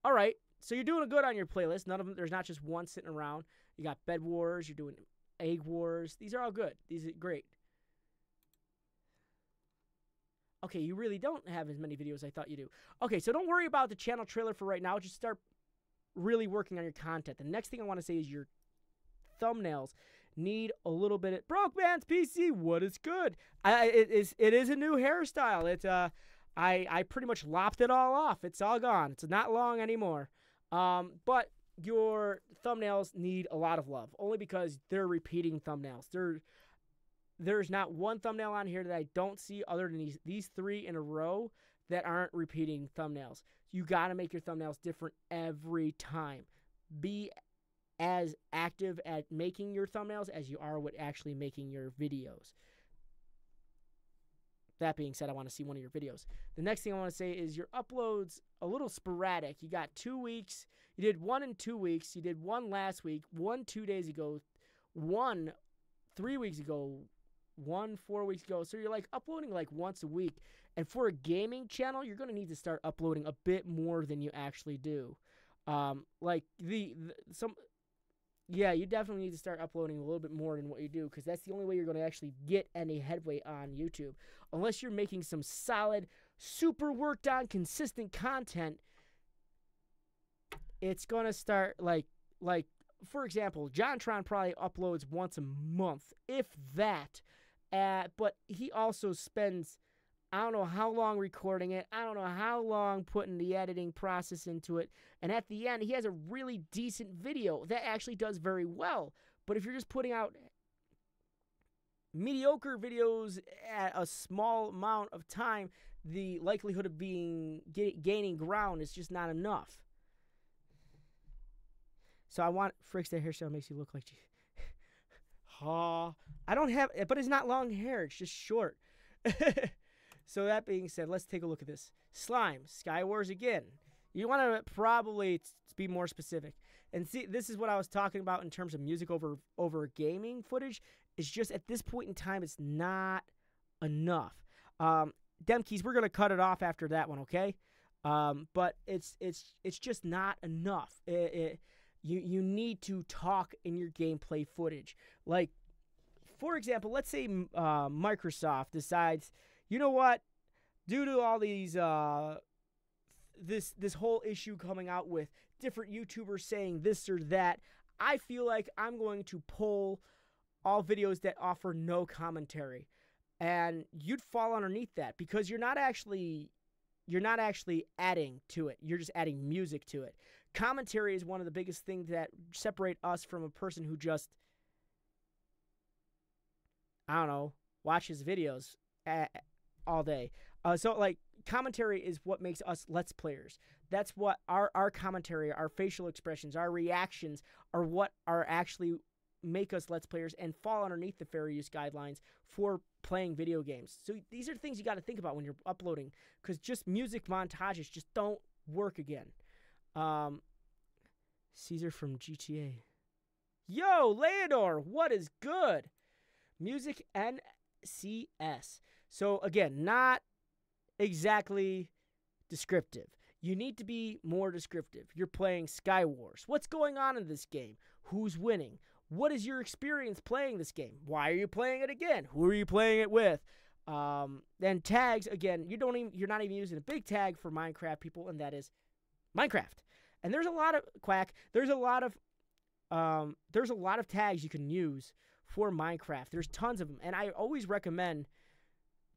All right, so you're doing good on your playlist. None of them, there's not just one sitting around. You got Bed Wars, you're doing Egg Wars. These are all good. These are great. Okay, you really don't have as many videos as I thought you do. Okay, so don't worry about the channel trailer for right now. Just start really working on your content. The next thing I want to say is your thumbnails need a little bit of Broke Man's PC. What is good? It is a new hairstyle. It's I pretty much lopped it all off. It's all gone. It's not long anymore. But your thumbnails need a lot of love, only because they're repeating thumbnails. There's not one thumbnail on here that I don't see other than these three in a row that aren't repeating thumbnails. You got to make your thumbnails different every time. Be as active at making your thumbnails as you are with actually making your videos. That being said, I want to see one of your videos. The next thing I want to say is your uploads a little sporadic. You got 2 weeks. You did one in 2 weeks. You did one last week, one 2 days ago, one 3 weeks ago, one 4 weeks ago. So you're like uploading like once a week. And for a gaming channel, you're going to need to start uploading a bit more than you actually do. Yeah, you definitely need to start uploading a little bit more than what you do, because that's the only way you're going to actually get any headway on YouTube. Unless you're making some solid, super worked on, consistent content, it's going to start like, for example, JonTron probably uploads once a month, if that. But he also spends, I don't know how long recording it. I don't know how long putting the editing process into it. And at the end, he has a really decent video that actually does very well. But if you're just putting out mediocre videos at a small amount of time, the likelihood of gaining ground is just not enough. So I want Fricks, that hairstyle makes you look like you. I don't have, but it's not long hair. It's just short. So that being said, let's take a look at this. Slime, Sky Wars again. You want to probably be more specific. And see, this is what I was talking about in terms of music over gaming footage. It's just at this point in time, it's not enough. Demkeys, we're going to cut it off after that one, okay? But it's just not enough. You need to talk in your gameplay footage. Like, for example, let's say Microsoft decides, you know what? Due to all these this whole issue coming out with different YouTubers saying this or that, I feel like I'm going to pull all videos that offer no commentary. And you'd fall underneath that, because you're not actually adding to it. You're just adding music to it. Commentary is one of the biggest things that separate us from a person who just, I don't know, watches videos all day. So like, commentary is what makes us Let's Players. That's what our commentary, our facial expressions, our reactions are what are actually make us Let's Players and fall underneath the fair use guidelines for playing video games. So these are things you got to think about when you're uploading, because just music montages just don't work again. Caesar from GTA. Yo, Leonor, what is good? Music NCS. So again, not exactly descriptive. You need to be more descriptive. You're playing Sky Wars. What's going on in this game? Who's winning? What is your experience playing this game? Why are you playing it again? Who are you playing it with? Then tags, again, you're not even using a big tag for Minecraft people, and that is Minecraft. And there's a lot of there's a lot of tags you can use for Minecraft. There's tons of them, and I always recommend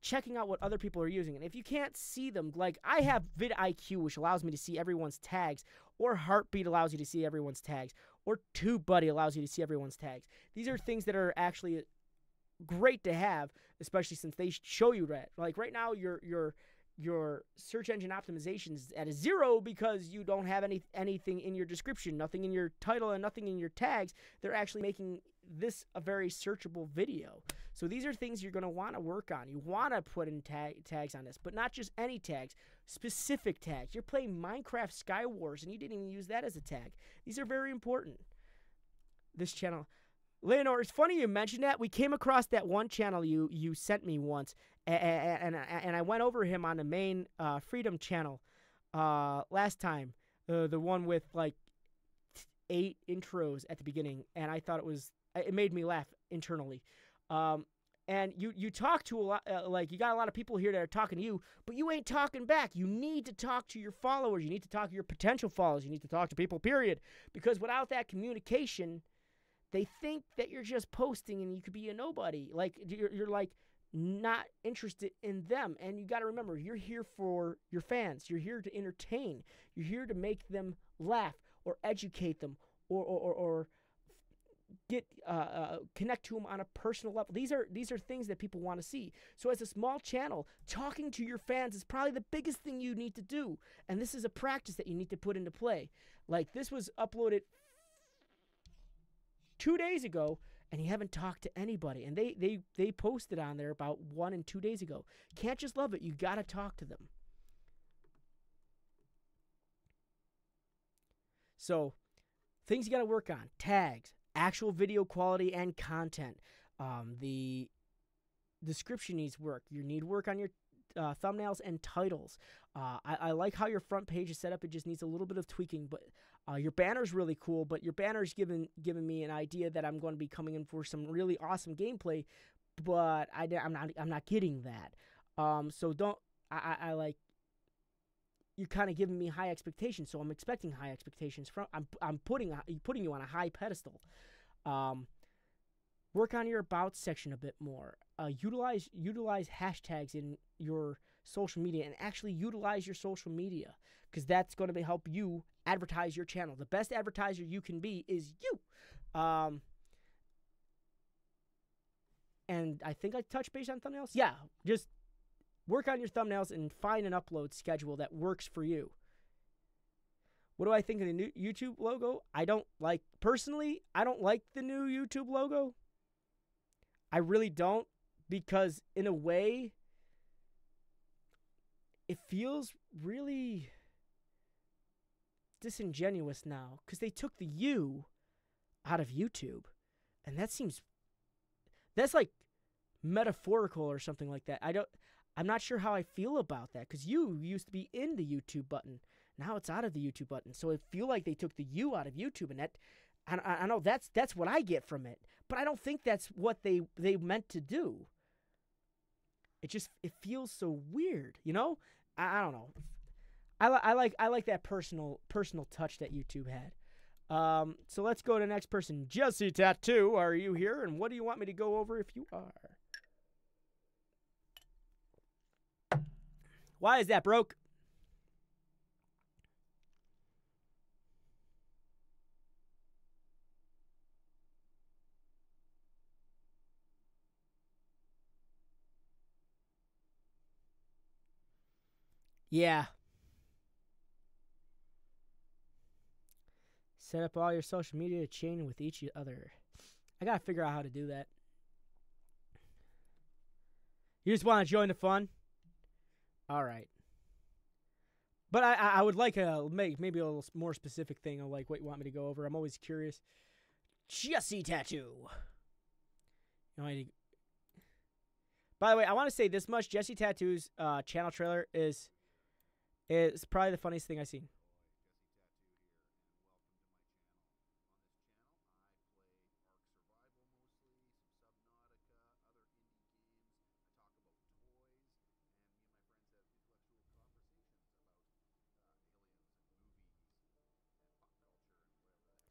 checking out what other people are using. And if you can't see them, like I have vidIQ, which allows me to see everyone's tags, or Heartbeat allows you to see everyone's tags, or TubeBuddy allows you to see everyone's tags. These are things that are actually great to have, especially since they show you that. Like right now, your search engine optimization is at a 0 because you don't have anything in your description, nothing in your title, and nothing in your tags. They're actually making this a very searchable video. So these are things you're going to want to work on. You want to put in tags on this, but not just any tags, specific tags. You're playing Minecraft Sky Wars, and you didn't even use that as a tag. These are very important. This channel. Leonor, it's funny you mentioned that. We came across that one channel you sent me once, and I went over him on the main Freedom channel last time, the one with like 8 intros at the beginning, and I thought it made me laugh internally. And you talk to a lot, like you got a lot of people here that are talking to you, but you ain't talking back. You need to talk to your followers. You need to talk to your potential followers. You need to talk to people, period. Because without that communication, they think that you're just posting and you could be a nobody. Like you're like not interested in them. And you got to remember, you're here for your fans. You're here to entertain. You're here to make them laugh or educate them or get connect to them on a personal level. These are things that people want to see. So as a small channel, talking to your fans is probably the biggest thing you need to do. And this is a practice that you need to put into play. Like this was uploaded 2 days ago, and you haven't talked to anybody. And they posted on there about 1 and 2 days ago. Can't just love it. You got to talk to them. So things you got to work on: tags, actual video quality and content. The description needs work. You need work on your thumbnails and titles. I like how your front page is set up. It just needs a little bit of tweaking, but your banner's really cool. But your banner's given me an idea that I'm going to be coming in for some really awesome gameplay, but I'm not getting that. So don't I like. You're kind of giving me high expectations, so I'm expecting high expectations from. I'm putting you on a high pedestal. Work on your about section a bit more. Utilize hashtags in your social media, and actually utilize your social media, because that's going to help you advertise your channel. The best advertiser you can be is you. And I think I touched base on thumbnails. Yeah, just work on your thumbnails and find an upload schedule that works for you. What do I think of the new YouTube logo? Personally, I don't like the new YouTube logo. I really don't, because in a way, it feels really disingenuous now, because they took the U out of YouTube, and that's like metaphorical or something like that. I'm not sure how I feel about that, because U used to be in the YouTube button. Now it's out of the YouTube button. So I feel like they took the U out of YouTube, and that I know that's what I get from it. But I don't think that's what they meant to do. It feels so weird, you know? I don't know. I like that personal touch that YouTube had. So let's go to the next person. Jesse Tattoo, are you here? And what do you want me to go over if you are? Why is that broke? Yeah. Set up all your social media to chain with each other. I gotta figure out how to do that. You just want to join the fun? All right. But I would like a maybe a little more specific thing of like what you want me to go over. I'm always curious. Jesse Tattoo. By the way, I want to say this much: Jesse Tattoo's channel trailer is probably the funniest thing I've seen.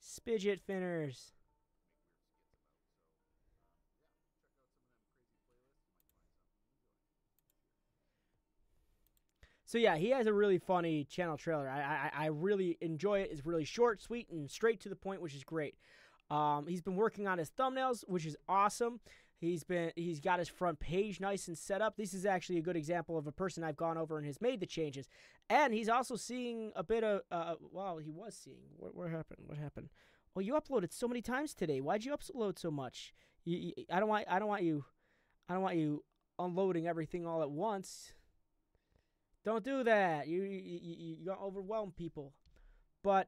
Spidget Finners. So yeah, he has a really funny channel trailer. I really enjoy it. It's really short, sweet, and straight to the point, which is great. He's been working on his thumbnails, which is awesome. He's got his front page nice and set up. This is actually a good example of a person I've gone over and has made the changes. And he's also seeing a bit of well, he was seeing. What happened? What happened? Well, you uploaded so many times today. Why'd you upload so much? I don't want you unloading everything all at once. Don't do that. You're gonna overwhelm people. But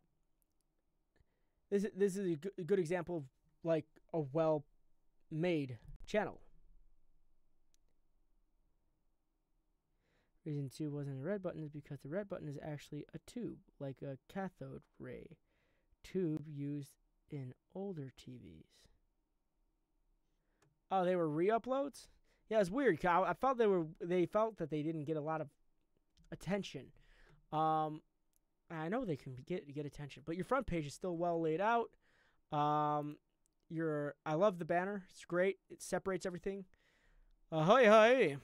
this is a good example of like a well-made channel. Reason 2 wasn't a red button is because the red button is actually a tube, like a cathode ray tube used in older TVs. Oh, they were re-uploads? Yeah, it's weird. I felt they felt that they didn't get a lot of attention. I know they can get attention, but your front page is still well laid out. I love the banner. It's great. It separates everything. Hi.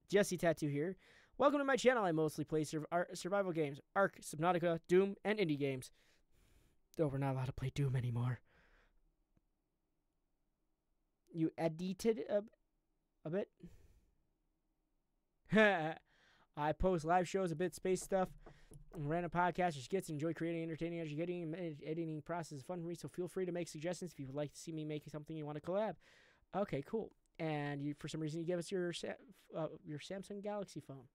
Jesse Tattoo here. Welcome to my channel. I mostly play survival games, Ark, Subnautica, Doom, and indie games. Though we're not allowed to play Doom anymore. You edited a bit? I post live shows, a bit space stuff, and random podcasts or skits. Enjoy creating, entertaining, educating, and editing process is fun for me, so feel free to make suggestions if you would like to see me make something you want to collab. Okay, cool. And you, for some reason, you give us your Samsung Galaxy phone.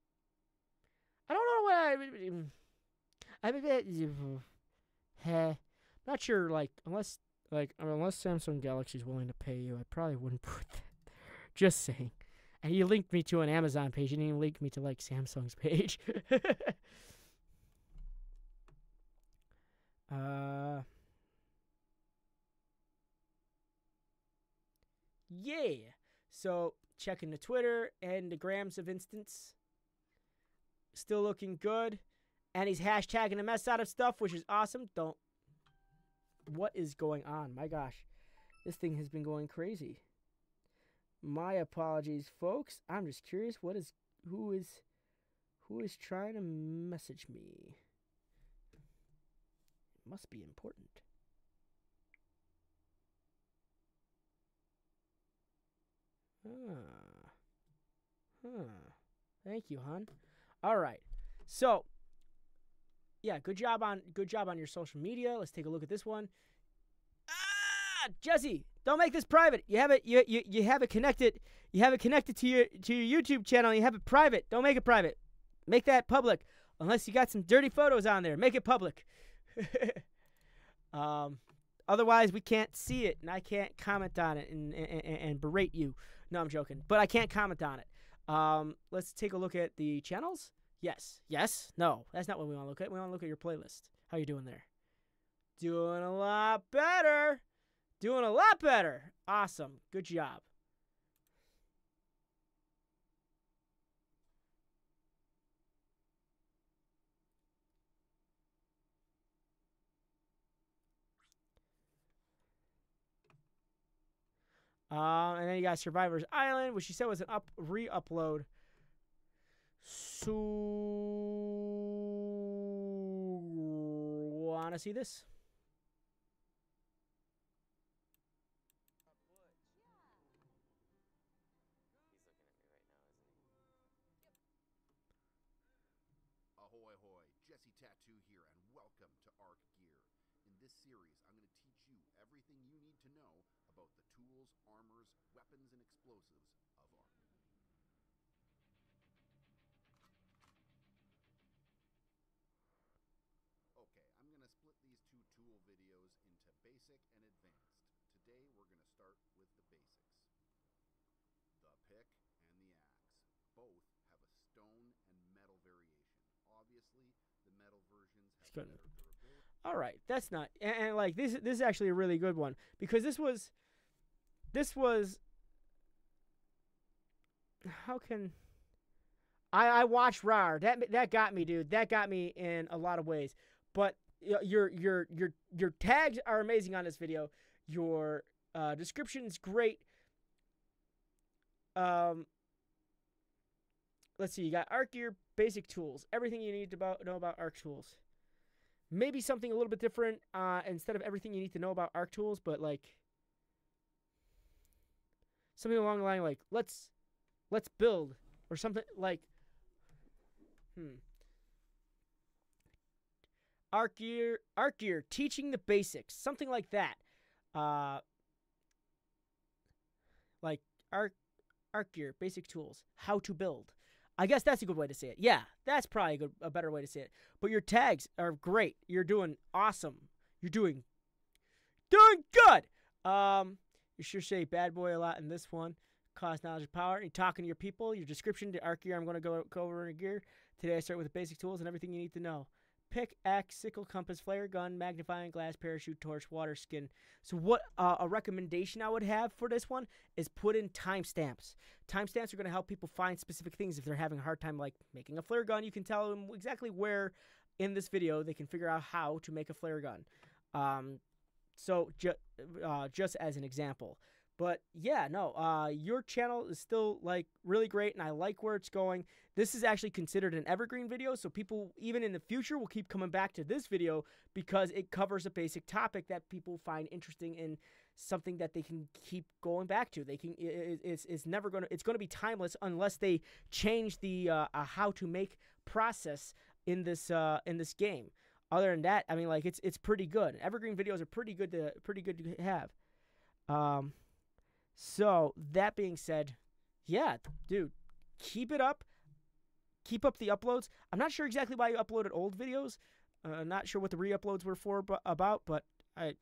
I don't know what not sure, unless Samsung Galaxy is willing to pay you, I probably wouldn't put that there. Just saying. And you linked me to an Amazon page. You didn't even link me to, Samsung's page. Yeah. So, checking the Twitter and the grams of instance. Still looking good. And he's hashtagging the mess out of stuff, which is awesome. What is going on? My gosh. This thing has been going crazy. My apologies, folks. I'm just curious. Who is trying to message me? It must be important. Thank you, hon. All right. So, yeah, good job on your social media. Let's take a look at this one. Jesse, don't make this private. You have it connected. You have it connected to your YouTube channel. You have it private. Don't make it private. Make that public. Unless you got some dirty photos on there, make it public. Otherwise, we can't see it, and I can't comment on it and berate you. No, I'm joking, but I can't comment on it. Let's take a look at the channels. Yes. No, that's not what we want to look at. We want to look at your playlist. How you doing there? Doing a lot better. Awesome. Good job. And then you got Survivor's Island, which you said was an re-upload. So, wanna see this? Ahoy, Jesse Tattoo here, and welcome to Ark Gear. In this series, I'm going to teach you everything you need to know about the tools, armors, weapons, and explosives of Ark. Okay, I'm going to split these two tool videos into basic and advanced. Today we're going to start with the basics. The pick and the axe. Both have a stone and metal variation. Obviously, the metal versions have better durability. All right, that's not, and like this is actually a really good one, because this was how can I watched RAR. That got me, dude. That got me in a lot of ways. But your tags are amazing on this video. Your description's great. Let's see. You got Arc Gear, basic tools, everything you need to know about Arc tools. Maybe something a little bit different instead of everything you need to know about Arc tools, but like something along the line like let's build, or something like Arc Gear, teaching the basics, something like that. Like Arc Gear, basic tools, how to build. I guess that's a good way to say it. Yeah, that's probably a better way to say it. But your tags are great. You're doing awesome. You're doing good. You sure say bad boy a lot in this one. Cause, knowledge, and power. You're talking to your people. Your description to Arc Gear. I'm going to go over in gear. Today I start with the basic tools and everything you need to know. Pick, axe, sickle, compass, flare, gun, magnifying glass, parachute, torch, water skin. So what a recommendation I would have for this one is put in timestamps. Timestamps are going to help people find specific things if they're having a hard time like making a flare gun. You can tell them exactly where in this video they can figure out how to make a flare gun. So just as an example. But yeah, no, your channel is still like really great, and I like where it's going. This is actually considered an evergreen video, so people even in the future will keep coming back to this video because it covers a basic topic that people find interesting and something that they can keep going back to. They can it's gonna be timeless unless they change the how to make process in this game. Other than that, I mean, like it's pretty good. Evergreen videos are pretty good to have. So, that being said, yeah, dude, keep it up. Keep up the uploads. I'm not sure exactly why you uploaded old videos. Not sure what the re-uploads were about, but I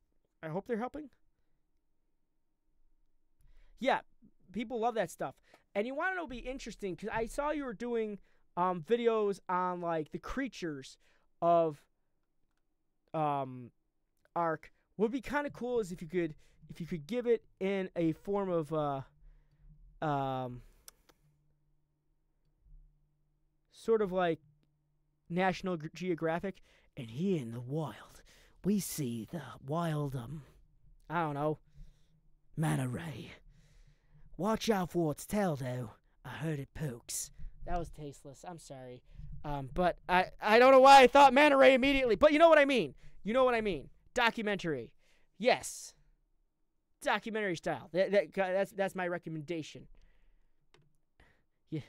hope they're helping. Yeah, people love that stuff. And you want to know, be interesting, because I saw you were doing videos on, like, the creatures of Ark. What would be kind of cool is if you could give it in a form of sort of like National Geographic, and here in the wild we see the wild I don't know, manta ray. Watch out for its tail though. I heard it pokes. That was tasteless. I'm sorry. But I don't know why I thought manta ray immediately, but you know what I mean. Documentary. Yes. Documentary style. That's my recommendation. Yeah.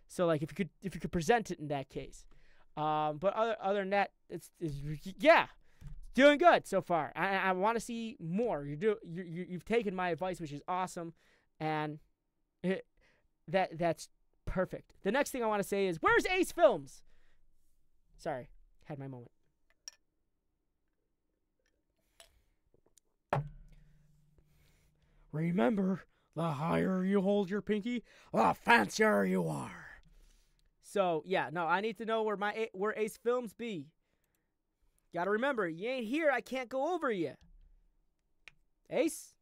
So like if you could present it in that case. But other than that, it's doing good so far. I want to see more. You've taken my advice, which is awesome, and that's perfect. The next thing I want to say is, where's Ace Films? Sorry, had my moment. Remember, the higher you hold your pinky, the fancier you are. So, yeah, no, I need to know where Ace Films be. Gotta remember, you ain't here, I can't go over you. Ace?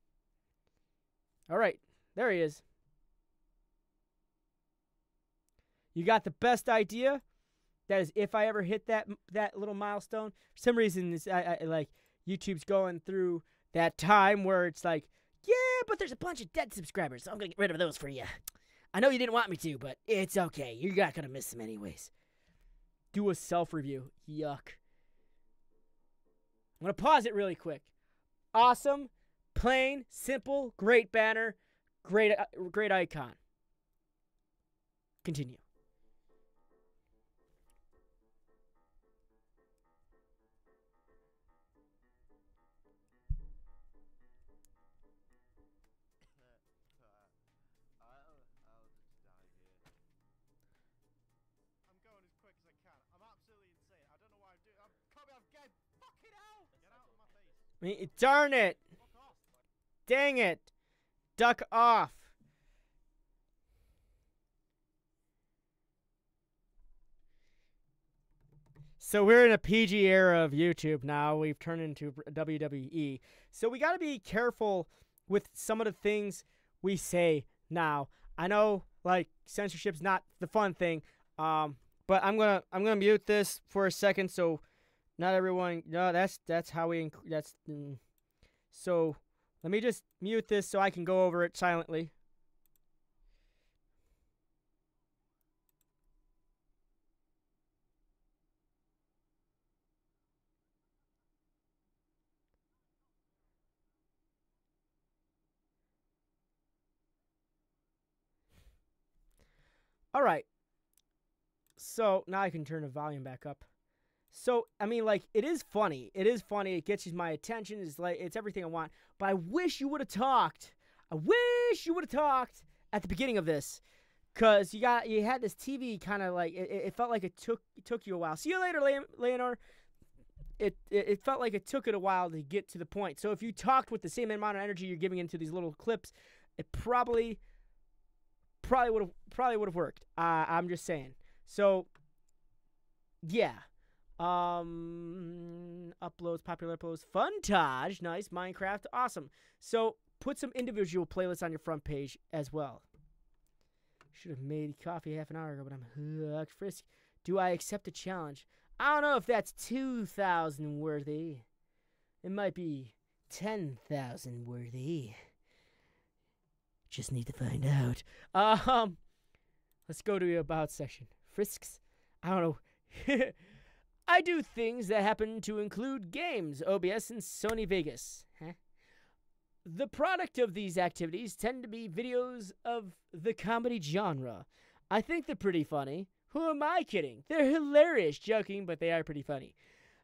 Alright, there he is. You got the best idea? That is, if I ever hit that little milestone. For some reason, like YouTube's going through that time where it's like, yeah, but there's a bunch of dead subscribers, so I'm going to get rid of those for you. I know you didn't want me to, but it's okay. You're not going to miss them anyways. Do a self-review. Yuck. I'm going to pause it really quick. Awesome, plain, simple, great banner, great icon. Continue. I'll just die here. I'm going as quick as I can. I'm absolutely insane. I don't know why I'm doing. I'm getting fucking out. Get out of my face. Darn it! Fuck off. Dang it! Duck off! So we're in a PG era of YouTube now. We've turned into WWE. So we got to be careful with some of the things we say now. I know, like, censorship's not the fun thing, but I'm gonna mute this for a second so not everyone. No, that's how we. So let me just mute this so I can go over it silently. All right. So now I can turn the volume back up. So, I mean, like, it is funny. It is funny. It gets my attention. It's everything I want. But I wish you would have talked. I wish you would have talked at the beginning of this. Because you had this TV kind of like, it felt like it took you a while. See you later, Leonor. It felt like it took it a while to get to the point. So if you talked with the same amount of energy you're giving into these little clips, it probably would have worked. I'm just saying. So, yeah. Uploads, popular uploads, Funtage, nice, Minecraft, awesome. So, put some individual playlists on your front page as well. Should have made coffee half an hour ago, but I'm hooked. Frisk, do I accept a challenge? I don't know if that's 2,000 worthy. It might be 10,000 worthy. Just need to find out. Let's go to the About section. Frisks, I don't know. I do things that happen to include games, OBS, and Sony Vegas. Huh? The product of these activities tend to be videos of the comedy genre. I think they're pretty funny. Who am I kidding? They're hilarious, joking, but they are pretty funny.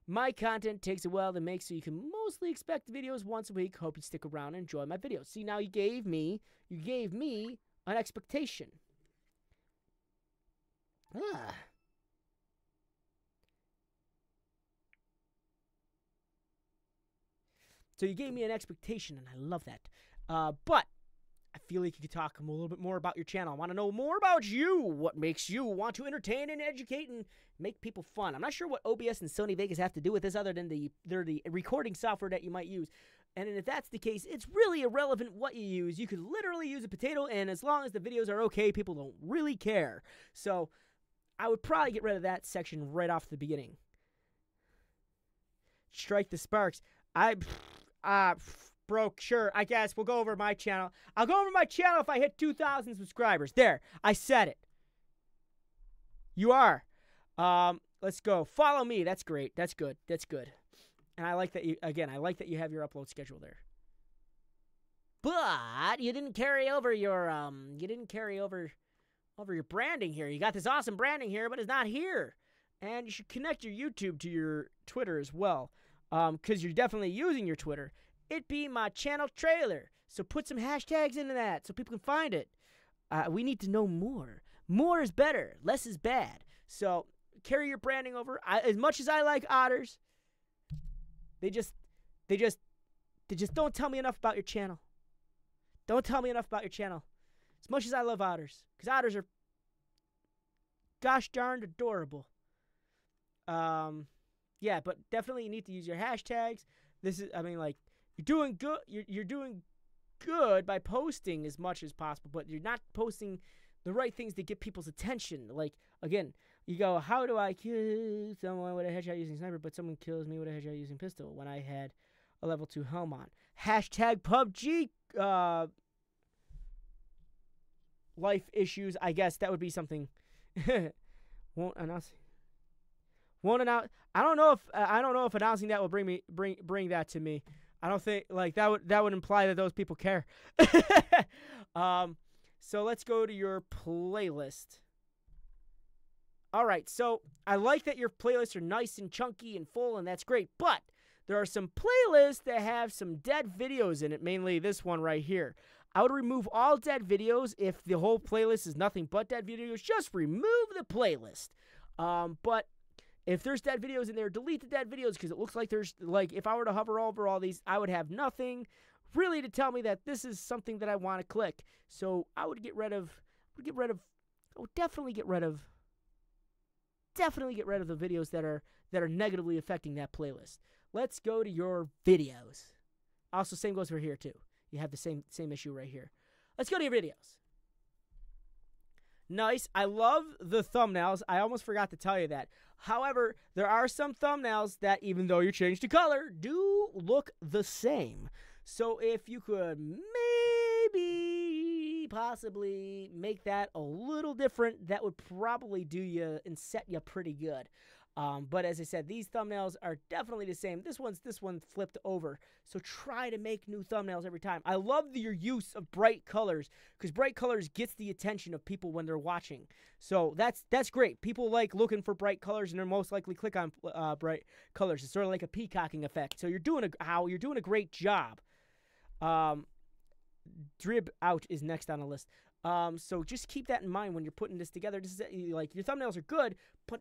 My content takes a while to make, so you can mostly expect videos once a week. Hope you stick around and enjoy my videos. See, now you gave me an expectation. So you gave me an expectation, and I love that. But I feel like you could talk a little bit more about your channel. I want to know more about you. What makes you want to entertain and educate and make people fun? I'm not sure what OBS and Sony Vegas have to do with this other than they're the recording software that you might use. And if that's the case, it's really irrelevant what you use. You could literally use a potato, and as long as the videos are okay, people don't really care. So I would probably get rid of that section right off the beginning. Strike the sparks. Broke, sure, I guess we'll go over my channel. I'll go over my channel if I hit 2,000 subscribers. There, I said it. You are. Let's go. Follow me. That's great. That's good. That's good. And I like that I like that you have your upload schedule there. But you didn't carry over your your branding here. You got this awesome branding here, but it's not here. And you should connect your YouTube to your Twitter as well. Because you're definitely using your Twitter. It be my channel trailer. So put some hashtags into that so people can find it. We need to know more. More is better. Less is bad. So carry your branding over. As much as I like otters, they just don't tell me enough about your channel. Don't tell me enough about your channel. As much as I love otters. Because otters are gosh darned adorable. Yeah, but definitely you need to use your hashtags. You're doing good. You're doing good by posting as much as possible, but you're not posting the right things to get people's attention. Like, again, you go, how do I kill someone with a headshot using sniper, but someone kills me with a headshot using pistol when I had a level 2 helm on? Hashtag PUBG life issues. I guess that would be something. Won't announce. I don't know if announcing that will bring that to me. I don't think that would imply that those people care. So let's go to your playlist. All right, so I like that your playlists are nice and chunky and full, and that's great. But there are some playlists that have some dead videos in it, mainly this one right here. I would remove all dead videos. If the whole playlist is nothing but dead videos, just remove the playlist. But if there's dead videos in there, delete the dead videos, because it looks like there's, like, if I were to hover over all these, I would have nothing really to tell me that this is something that I want to click. So I would definitely get rid of the videos that are negatively affecting that playlist. Let's go to your videos. Also, same goes for here too. You have the same issue right here. Let's go to your videos. Nice. I love the thumbnails. I almost forgot to tell you that. However, there are some thumbnails that, even though you changed the color, do look the same. So if you could maybe possibly make that a little different, that would probably do you and set you pretty good. But as I said, these thumbnails are definitely the same. This one flipped over. So try to make new thumbnails every time. I love your use of bright colors, because bright colors gets the attention of people when they're watching. So that's great. People like looking for bright colors, and they're most likely click on bright colors. It's sort of like a peacocking effect. So you're doing a great job. Drib out is next on the list. So just keep that in mind when you're putting this together. This is like, your thumbnails are good, but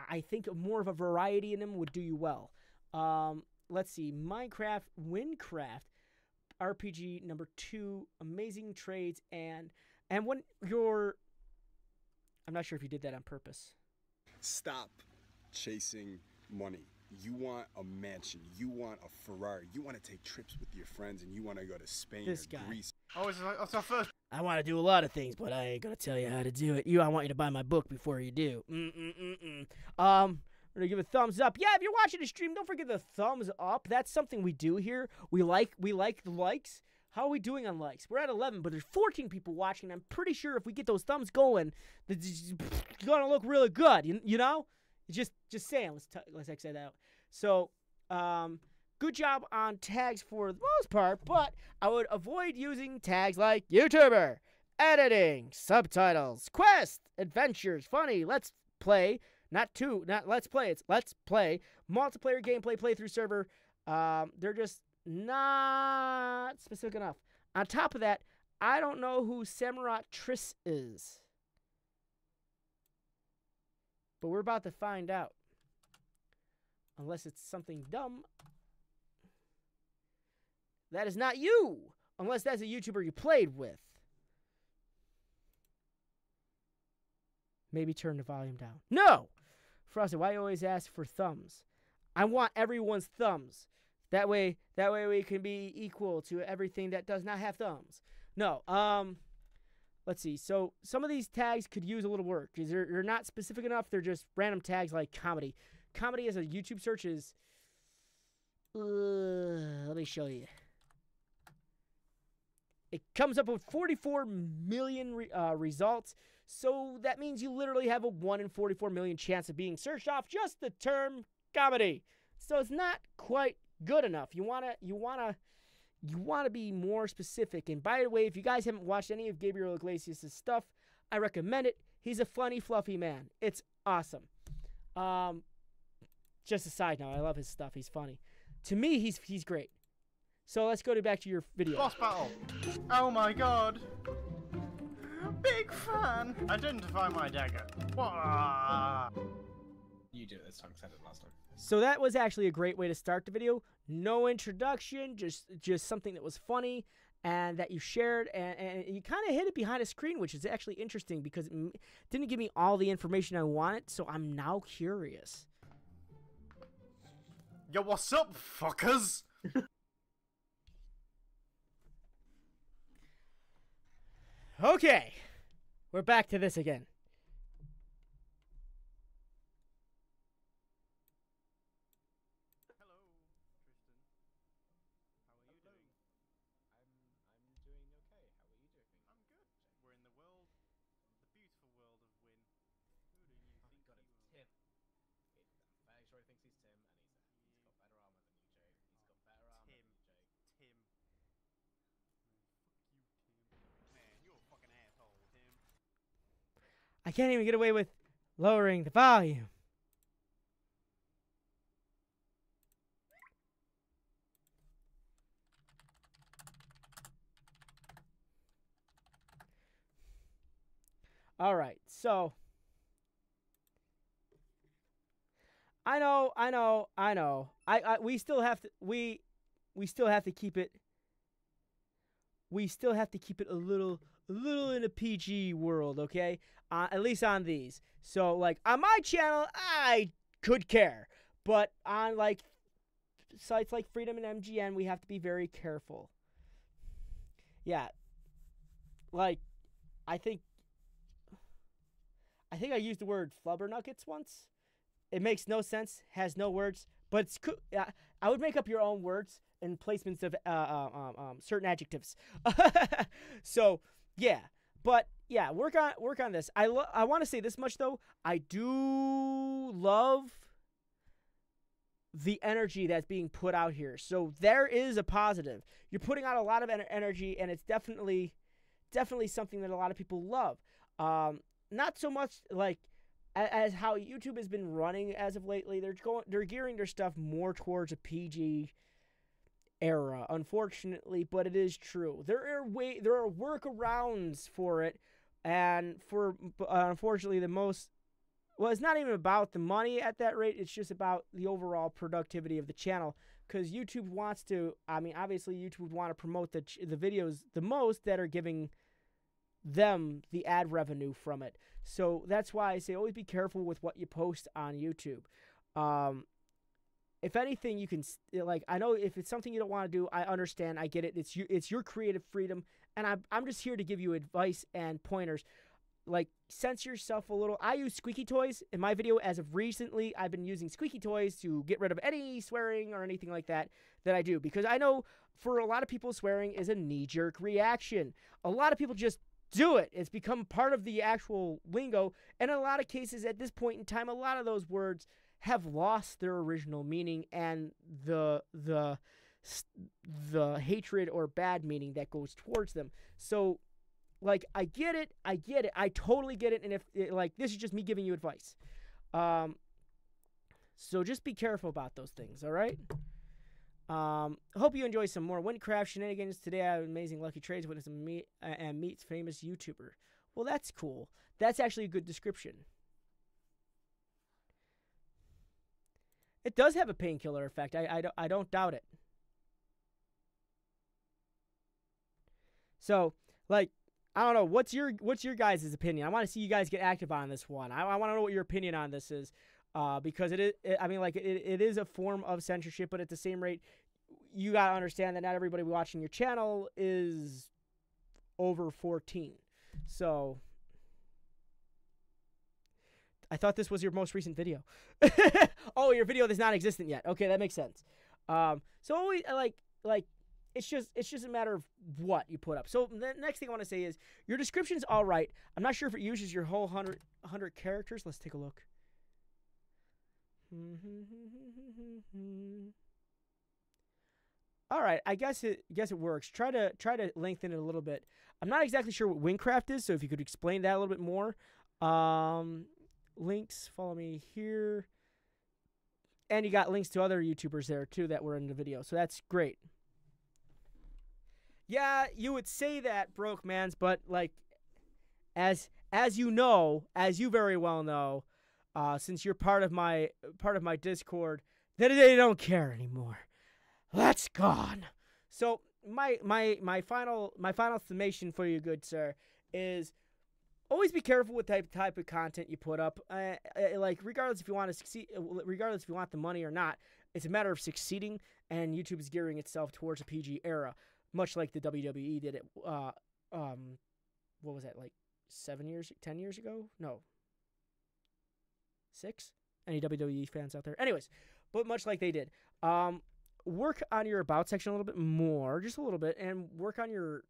I think more of a variety in them would do you well. Let's see, Minecraft, Windcraft, RPG number 2, amazing trades, and when you're, I'm not sure if you did that on purpose. Stop chasing money. You want a mansion. You want a Ferrari. You want to take trips with your friends, and you want to go to Spain or Greece. Oh, it's our first. I want to do a lot of things, but I ain't gonna tell you how to do it. I want you to buy my book before you do. We're gonna give a thumbs up. Yeah, if you're watching the stream, don't forget the thumbs up. That's something we do here. We like the likes. How are we doing on likes? We're at 11, but there's 14 people watching. I'm pretty sure if we get those thumbs going, it's gonna look really good. You know? Just saying. Let's exit that out. So, good job on tags for the most part, but I would avoid using tags like YouTuber, editing, subtitles, quest, adventures, funny, let's play, not let's play, it's let's play, multiplayer gameplay, playthrough server. They're just not specific enough. On top of that, I don't know who Samurott Triss is, but we're about to find out. Unless it's something dumb. That is not you. Unless that's a YouTuber you played with. Maybe turn the volume down. No! Frosted, why you always ask for thumbs? I want everyone's thumbs. That way we can be equal to everything that does not have thumbs. No, let's see. So some of these tags could use a little work, because they're not specific enough. They're just random tags like comedy. Comedy as a YouTube search is, let me show you. It comes up with 44 million results. So that means you literally have a 1 in 44 million chance of being searched off just the term comedy. So it's not quite good enough. You wanna be more specific. And by the way, if you guys haven't watched any of Gabriel Iglesias' stuff, I recommend it. He's a funny, fluffy man. It's awesome. Just a side note, I love his stuff. He's funny. To me, he's great. So let's go back to your video. Boss battle. Oh my god. Big fan. Identify my dagger. Wah. You do it this time because I did it last time. So that was actually a great way to start the video. No introduction, just something that was funny and that you shared, and you kind of hid it behind a screen, which is actually interesting because it didn't give me all the information I wanted, so I'm now curious. Yo, what's up, fuckers? Okay, we're back to this again. Hello, Tristan. How are you doing? I'm doing okay. How are you doing? I'm good. We're in the world, the beautiful world of Win. Who do you think Oh god, it's you are? Tim. I'm fairly sure he thinks he's Tim, and he's got better armor than you, Jake. He's got better armor than you, Jake. Tim. Man, fuck you, Tim. Man, you're a fucking asshole, Tim. I can't even get away with lowering the volume. All right. So I know. We still have to we still have to keep it a little in a PG world, okay? At least on these. So like on my channel, I could care, but on like sites like Freedom and MGN, we have to be very careful. Yeah. Like I think I used the word flubbernuggets once. It makes no sense, has no words, but it's cool. I would make up your own words and placements of certain adjectives. So yeah, but yeah, work on this. I want to say this much though. I do love the energy that's being put out here. So there is a positive. You're putting out a lot of energy, and it's definitely something that a lot of people love. Not so much like as how YouTube has been running as of lately. They're gearing their stuff more towards a PG era, unfortunately, but it is true. There are workarounds for it, and for unfortunately it's not even about the money at that rate. It's just about the overall productivity of the channel, because YouTube wants to. I mean, obviously, YouTube would want to promote the videos the most that are giving them the ad revenue from it. So that's why I say always be careful with what you post on YouTube. If anything, you can, like, I know if it's something you don't want to do, I understand, I get it. It's your creative freedom, and I'm just here to give you advice and pointers. Like, censor yourself a little. I use squeaky toys in my video. As of recently, I've been using squeaky toys to get rid of any swearing or anything like that I do, because I know for a lot of people, swearing is a knee-jerk reaction. A lot of people just do it. It's become part of the actual lingo, and in a lot of cases at this point in time, a lot of those words have lost their original meaning and the hatred or bad meaning that goes towards them. So, like, I get it. I totally get it. And if like, this is just me giving you advice. So just be careful about those things. All right. Hope you enjoy some more Windcraft shenanigans. Today I have amazing lucky trades with and meets famous YouTuber. Well, that's cool. That's actually a good description. It does have a painkiller effect. I don't doubt it. So, like, I don't know. What's your guys' opinion? I want to see you guys get active on this one. I want to know what your opinion on this is, because it is a form of censorship, but at the same rate, you gotta understand that not everybody watching your channel is over 14. So, I thought this was your most recent video. Oh, your video that's not existent yet. Okay, that makes sense. So always like it's just a matter of what you put up. So the next thing I want to say is your description's all right. I'm not sure if it uses your whole 100 characters. Let's take a look. All right, I guess it works. Try to lengthen it a little bit. I'm not exactly sure what Windcraft is, so if you could explain that a little bit more. Links, follow me here. And you got links to other YouTubers there too that were in the video, so that's great. Yeah, you would say that, broke mans, but like, as you know, as you very well know, since you're part of my Discord, that they don't care anymore. That's gone. So my final summation for you, good sir, is always be careful with type of content you put up. Like, regardless if you want to succeed, regardless if you want the money or not, it's a matter of succeeding. And YouTube is gearing itself towards a PG era, much like the WWE did it. What was that, like 10 years ago? No, 6. Any WWE fans out there? Anyways, but much like they did. Work on your about section a little bit more, just a little bit, and work on your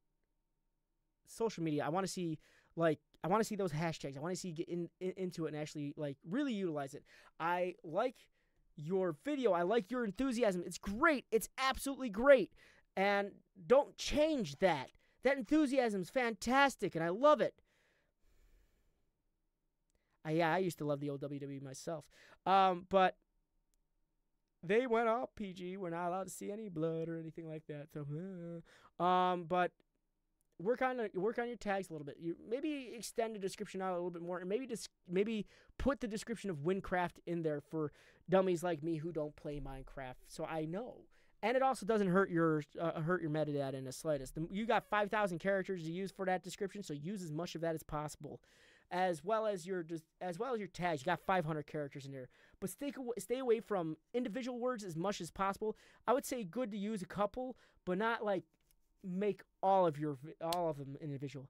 social media. I want to see those hashtags. I want to see you get into it and actually like really utilize it. I like your video. I like your enthusiasm. It's great. It's absolutely great. And don't change that. That enthusiasm is fantastic, and I love it. I used to love the old WWE myself. But they went off PG. We're not allowed to see any blood or anything like that. So, but work on your tags a little bit. You maybe extend the description out a little bit more, and maybe put the description of Winecraft in there for dummies like me who don't play Minecraft, so I know. And it also doesn't hurt your metadata in the slightest. You got 5,000 characters to use for that description, so use as much of that as possible, as well as your tags. You got 500 characters in there, but stay away from individual words as much as possible. I would say good to use a couple, but not like make all of them individual.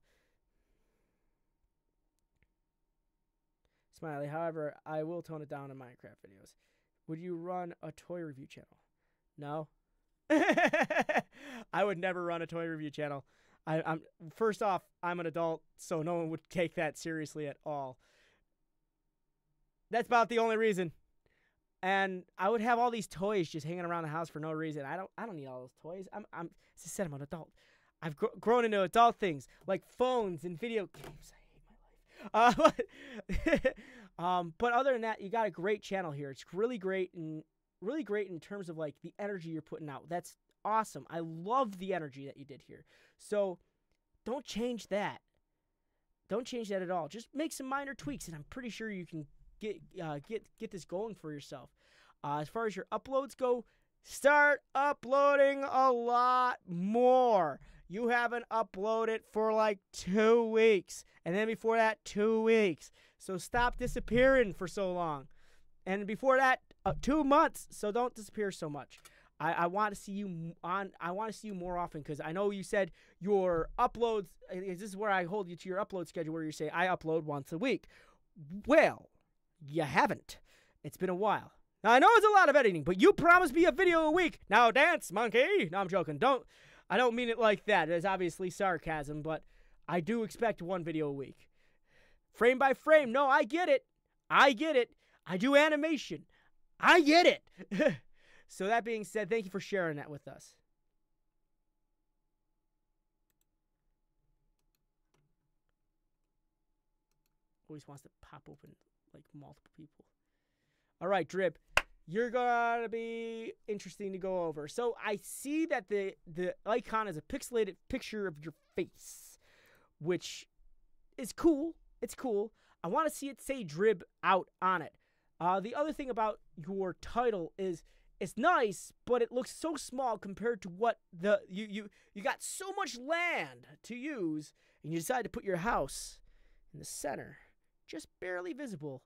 Smiley. However, I will tone it down in Minecraft videos. Would you run a toy review channel? No. I would never run a toy review channel. I'm first off, I'm an adult, so no one would take that seriously at all. That's about the only reason. And I would have all these toys just hanging around the house for no reason. I don't need all those toys. As I said, I'm an adult. I've grown into adult things like phones and video games. I hate my life. But other than that, you got a great channel here. It's really great in terms of like the energy you're putting out. That's awesome. I love the energy that you did here. So don't change that. Don't change that at all. Just make some minor tweaks, and I'm pretty sure you can get this going for yourself. As far as your uploads go, start uploading a lot more. You haven't uploaded for like 2 weeks, and then before that 2 weeks. So stop disappearing for so long, and before that 2 months. So don't disappear so much. I want to see you on. I want to see you more often, because I know you said your uploads. This is where I hold you to your upload schedule, where you say I upload once a week. Well, you haven't. It's been a while. Now, I know it's a lot of editing, but you promised me a video a week. Now dance, monkey. No, I'm joking. I don't mean it like that. It's obviously sarcasm, but I do expect 1 video a week. Frame by frame. No, I get it. I do animation. I get it. So that being said, thank you for sharing that with us. Always wants to pop open like multiple people. All right, Drip, you're gonna be interesting to go over. So I see that the icon is a pixelated picture of your face, which is cool. It's cool. I want to see it say Drib out on it. The other thing about your title is it's nice, but it looks so small compared to what you got so much land to use, and you decide to put your house in the center, just barely visible.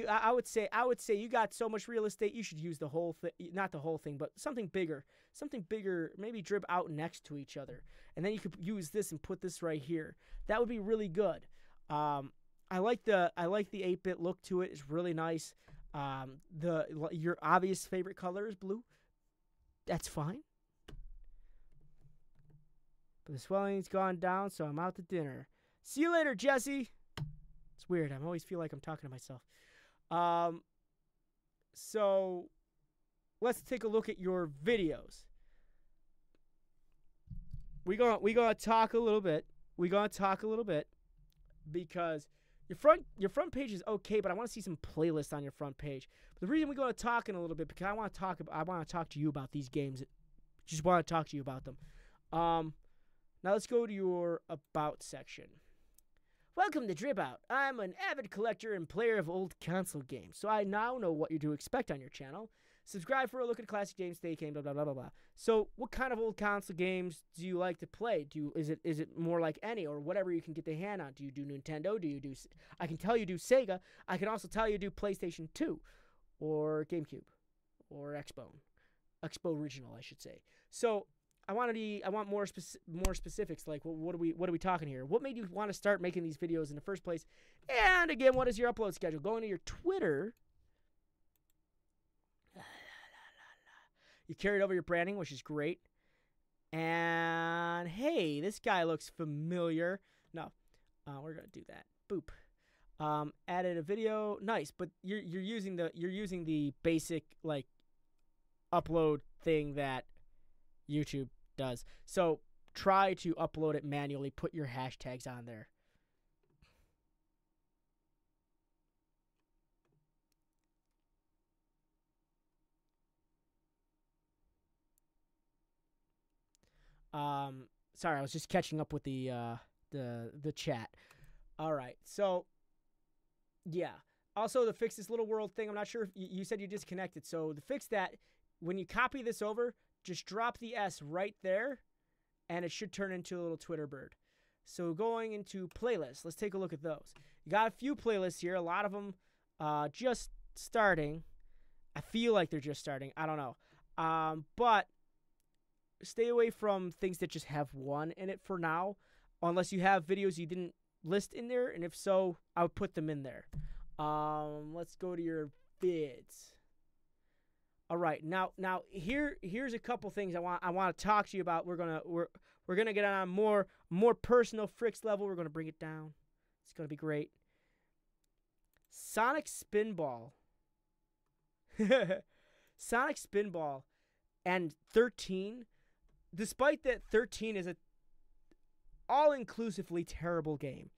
I would say you got so much real estate, you should use the whole thing, not the whole thing, but something bigger, maybe Drib out next to each other, and then you could use this and put this right here. That would be really good. I like the 8-bit look to it. It's really nice. Your obvious favorite color is blue. That's fine. But the swelling's gone down, so I'm out to dinner. See you later, Jesse. It's weird. I always feel like I'm talking to myself. So let's take a look at your videos. We're gonna talk a little bit. Because your front page is okay, but I want to see some playlists on your front page. But the reason we're going to talk in a little bit, because I want to talk to you about these games. Just want to talk to you about them. Now let's go to your about section. Welcome to Drip Out. I'm an avid collector and player of old console games, so I now know what you to expect on your channel. Subscribe for a look at classic games, stay game, blah, blah, blah, blah, blah. So what kind of old console games do you like to play? Is it more like any or whatever you can get the hand on? Do you do Nintendo? I can tell you do Sega. I can also tell you do PlayStation 2 or GameCube or Expo Original, I should say. So I want more specifics, like what are we talking here? What made you want to start making these videos in the first place? And again, what is your upload schedule? Going to your Twitter. You carried over your branding, which is great. And hey, this guy looks familiar. No, we're gonna do that. Boop. Added a video. Nice, but you're using the basic like upload thing that YouTube does. So try to upload it manually. Put your hashtags on there. Sorry, I was just catching up with the chat. All right, so yeah. Also, to fix this little world thing, I'm not sure if you said you disconnected. So to fix that, when you copy this over, just drop the S right there, and it should turn into a little Twitter bird. So going into playlists, let's take a look at those. You got a few playlists here. A lot of them just starting. I feel like they're just starting. I don't know. But stay away from things that just have one in it for now, unless you have videos you didn't list in there, and if so, I would put them in there. Let's go to your vids. All right, now here's a couple things I want to talk to you about. We're gonna get on a more personal Fricks level. We're gonna bring it down. It's gonna be great. Sonic Spinball. Sonic Spinball and 13. Despite that 13 is a all-inclusively terrible game.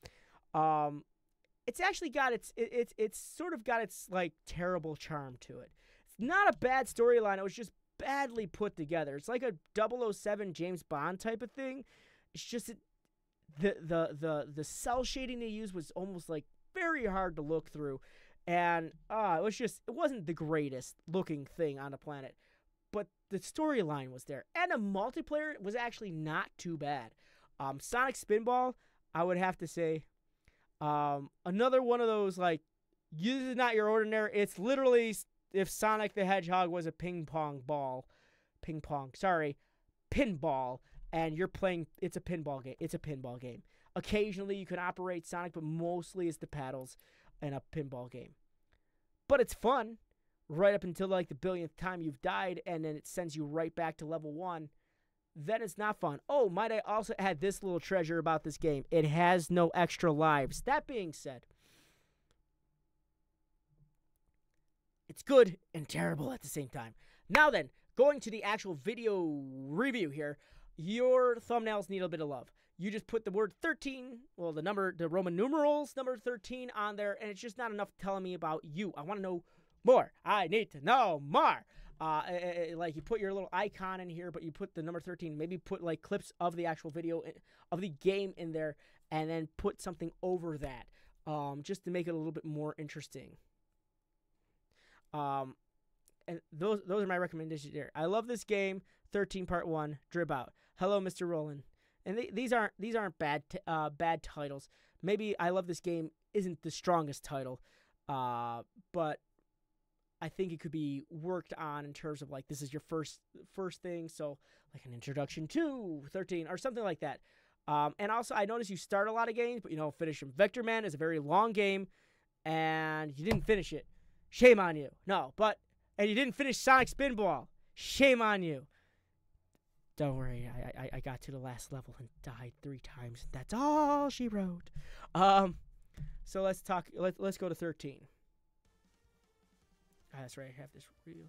It's actually got it's sort of got its like terrible charm to it. It's not a bad storyline. It was just badly put together. It's like a 007 James Bond type of thing. It's just the cell shading they used was almost like very hard to look through, and it wasn't the greatest looking thing on the planet. But the storyline was there, and the multiplayer was actually not too bad. Sonic Spinball, I would have to say, another one of those, like, this is not your ordinary. It's literally if Sonic the Hedgehog was a pinball, and you're playing. It's a pinball game. It's a pinball game. Occasionally you can operate Sonic, but mostly it's the paddles in a pinball game. But it's fun. Right up until like the billionth time you've died, and then it sends you right back to level 1. Then it's not fun. Oh, might I also add this little treasure about this game. It has no extra lives. That being said, it's good and terrible at the same time. Now then, going to the actual video review here, your thumbnails need a bit of love. You just put the word 13, well, the Roman numerals, number 13 on there, and it's just not enough telling me about you. I want to know more. I need to know more. Like you put your little icon in here, but you put the number 13. Maybe put like clips of the actual video of the game in there, and then put something over that, just to make it a little bit more interesting. And those are my recommendations here. I love this game. 13 Part 1. Drip out. Hello, Mr. Roland. And these aren't bad titles. Maybe I love this game isn't the strongest title, but I think it could be worked on in terms of like this is your first thing, so like an introduction to 13 or something like that. And also I noticed you start a lot of games, but you don't finish them. Vector Man is a very long game, and you didn't finish it. Shame on you. No, and you didn't finish Sonic Spinball. Shame on you. Don't worry, I got to the last level and died 3 times. That's all she wrote. So let's go to 13. That's right, I have this review.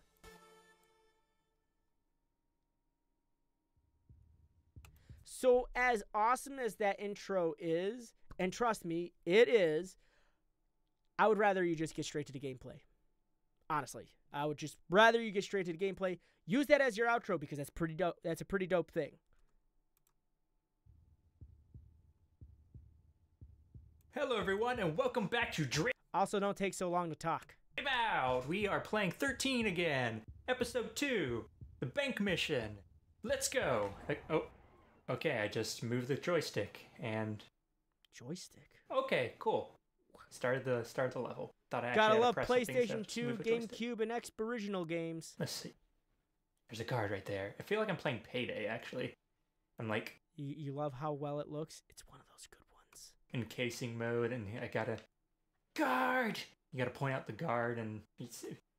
So as awesome as that intro is, and trust me, it is, I would rather you just get straight to the gameplay. Honestly, I would just rather you get straight to the gameplay. Use that as your outro because that's pretty dope. That's a pretty dope thing. Hello everyone and welcome back to Drip Also, don't take so long to talk. Out. We are playing 13 again. Episode 2. The bank mission. Let's go. Oh, okay, I just moved the joystick and... Joystick? Okay, cool. Started the level. Thought I actually Gotta had to love press something PlayStation to 2, move the joystick. GameCube, and X original games. Let's see. There's a guard right there. I feel like I'm playing Payday, actually. I'm like... You love how well it looks? It's one of those good ones. Encasing mode, and I gotta... Guard! You gotta point out the guard, and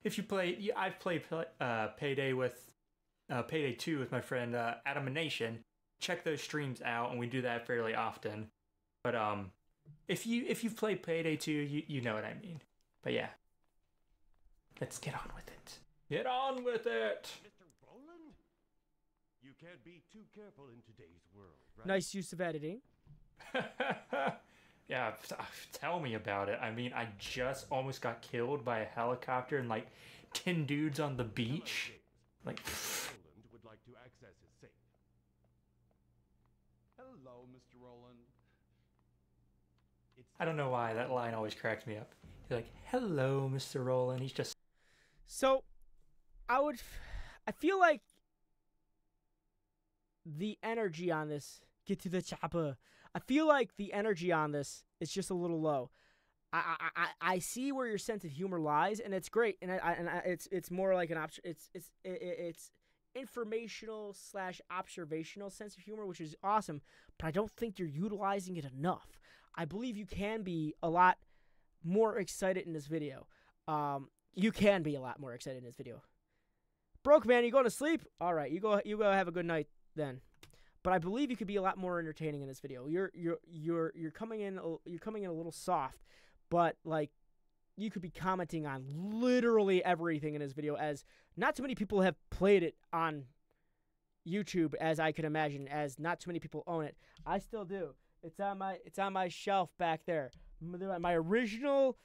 if you play... I've played Payday with... Payday 2 with my friend Adamination. Check those streams out, and we do that fairly often. But, if you've played Payday 2, you know what I mean. But yeah. Let's get on with it. Get on with it! Mr. Roland? You can't be too careful in today's world, right? Nice use of editing. Yeah, tell me about it. I mean, I just almost got killed by a helicopter and like 10 dudes on the beach. Like, Roland would like to access his safe. I don't know why that line always cracks me up. He's like, "Hello, Mr. Roland." He's just So, I feel like the energy on this, get to the chopper. I feel like the energy on this is just a little low. I see where your sense of humor lies, and it's great, and it's more like an option. It's informational / observational sense of humor, which is awesome. But I don't think you're utilizing it enough. I believe you can be a lot more excited in this video. You can be a lot more excited in this video. Broke man, you going to sleep? All right, you go have a good night then. But I believe you could be a lot more entertaining in this video. You're coming in a little soft, but like you could be commenting on literally everything in this video, as not too many people have played it on YouTube, as I can imagine, as not too many people own it. I still do. It's on my shelf back there. My original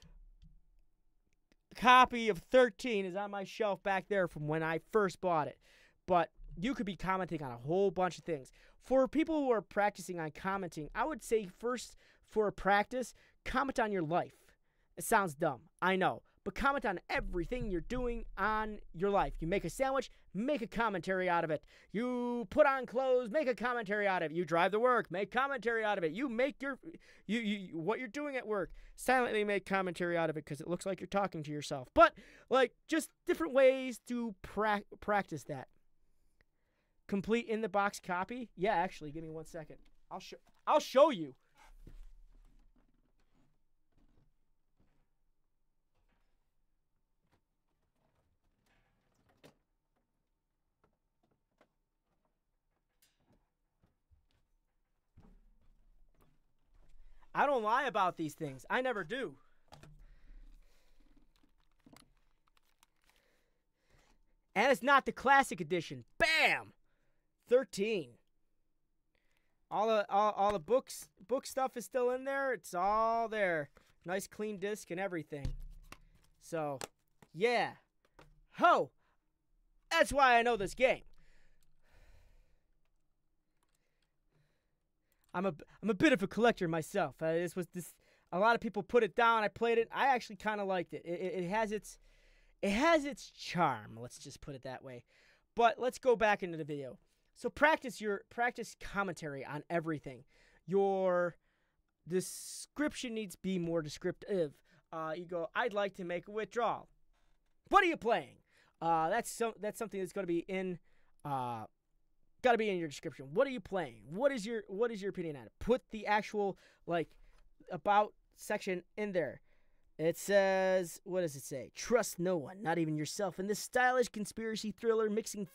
copy of 13 is on my shelf back there from when I first bought it. But you could be commenting on a whole bunch of things. For people who are practicing on commenting, I would say first, for a practice, comment on your life. It sounds dumb, I know, but comment on everything you're doing on your life. You make a sandwich, make a commentary out of it. You put on clothes, make a commentary out of it. You drive to work, make commentary out of it. You make what you're doing at work, silently make commentary out of it, because it looks like you're talking to yourself. But like, just different ways to practice that. Complete in the box copy? Yeah, actually, give me 1 second. I'll show you. I don't lie about these things. I never do. And it's not the classic edition. Bam! 13. All the book stuff is still in there. It's all there. Nice clean disc and everything. So, yeah. Ho! That's why I know this game. I'm a bit of a collector myself. A lot of people put it down. I played it. I actually kind of liked it. It has its charm. Let's just put it that way. But let's go back into the video. So practice commentary on everything. Your description needs to be more descriptive. You go, I'd like to make a withdrawal. What are you playing? That's something that's going to be in. Got to be in your description. What are you playing? What is your opinion on it? Put the actual about section in there. It says, what does it say? Trust no one, not even yourself, in this stylish conspiracy thriller mixing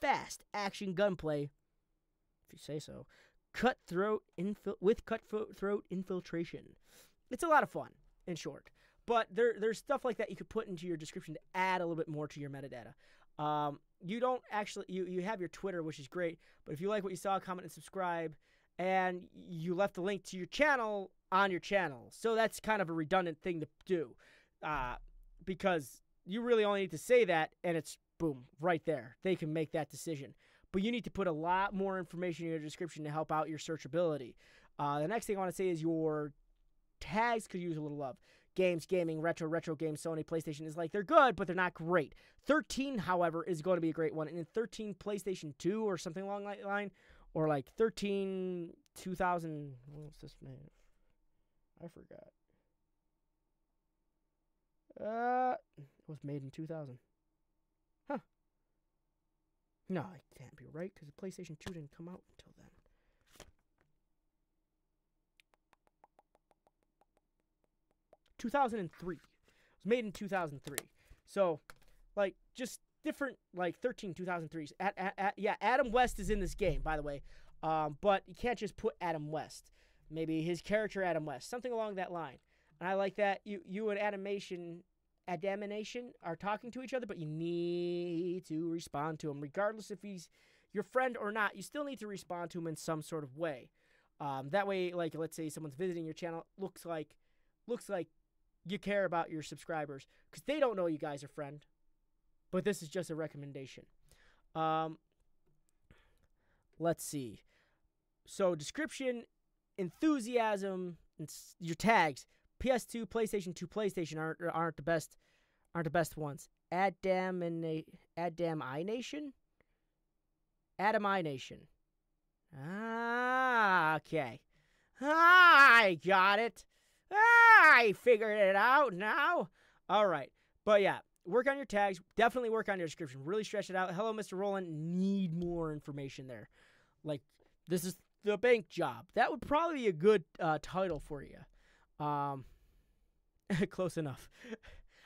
fast action gunplay, if you say so, cutthroat infiltration. It's a lot of fun, in short. But there's stuff like that you could put into your description to add a little bit more to your metadata. You don't actually, you have your Twitter, which is great, but if you like what you saw, comment and subscribe, and you left the link to your channel on your channel. So that's kind of a redundant thing to do, because you really only need to say that, and it's, boom, right there. They can make that decision. But you need to put a lot more information in your description to help out your searchability. The next thing I want to say is your tags could use a little love. Games, gaming, retro games, Sony, PlayStation is like, they're good, but they're not great. 13, however, is going to be a great one. And in 13, PlayStation 2 or something along that line, or like 13, 2000, what was this man? I forgot. It was made in 2000. Huh. No, it can't be right, because the PlayStation 2 didn't come out until then. It 2003. It was made in 2003. So, like, just different, like, 13 2003s. Yeah, Adam West is in this game, by the way. But you can't just put Adam West. Maybe his character Adam West. Something along that line. And I like that. You and Adamination are talking to each other, but you need to respond to him. Regardless if he's your friend or not, you still need to respond to him in some sort of way. That way, like, let's say someone's visiting your channel, looks like you care about your subscribers, because they don't know you guys are friend. But this is just a recommendation. Let's see. So description, enthusiasm, your tags. PS2, PlayStation 2, PlayStation aren't the best ones. Adam I Nation. Ah, okay. I got it. I figured it out now. All right. But yeah, work on your tags. Definitely work on your description. Really stretch it out. Hello, Mr. Roland. Need more information there. Like, this is the bank job. That would probably be a good title for you. Close enough.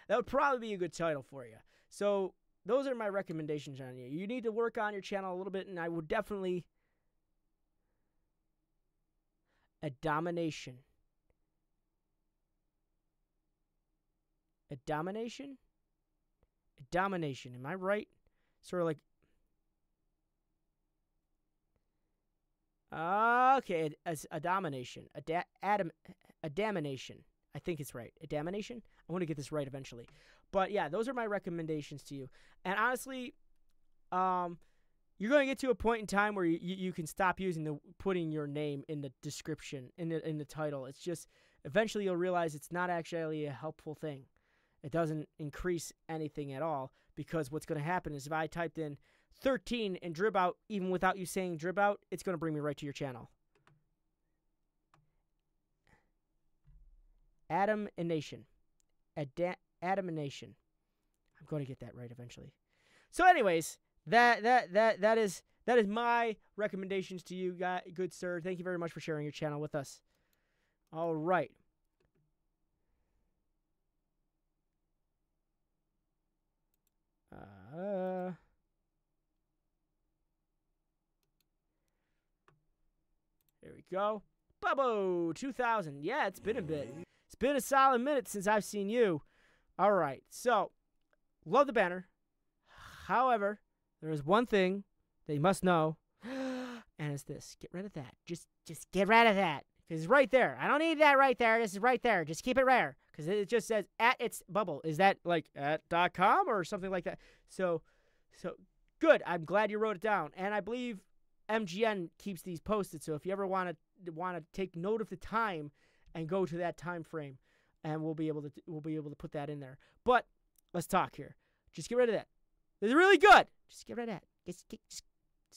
That would probably be a good title for you. So those are my recommendations on you. You need to work on your channel a little bit, and I would definitely... A domination. Am I right? Sort of like... Okay, a domination. A damination. I think it's right. A damination? I want to get this right eventually. But yeah, those are my recommendations to you. And honestly, you're going to get to a point in time where you can stop putting your name in the description, in the title. It's just, eventually you'll realize it's not actually a helpful thing. It doesn't increase anything at all, because what's going to happen is if I typed in 13 and drib out, even without you saying drib out, it's going to bring me right to your channel. Adam and Nation. Adam and Nation. I'm going to get that right eventually. So anyways, that is my recommendations to you, good sir. Thank you very much for sharing your channel with us. All right. There we go. Bubbo 2000. Yeah, it's been a bit. It's been a solid minute since I've seen you. All right. So, love the banner. However, there is one thing that you must know, and it's this. Get rid of that. Just get rid of that, because it's right there. I don't need that right there. This is right there. Just keep it rare, because it just says at its bubble. Is that like at .com or something like that? So good. I'm glad you wrote it down, and I believe MGN keeps these posted. So if you ever want to take note of the time and go to that time frame, and we'll be able to put that in there. But let's talk here. Just get rid of that. It's really good. Just get rid of that. Just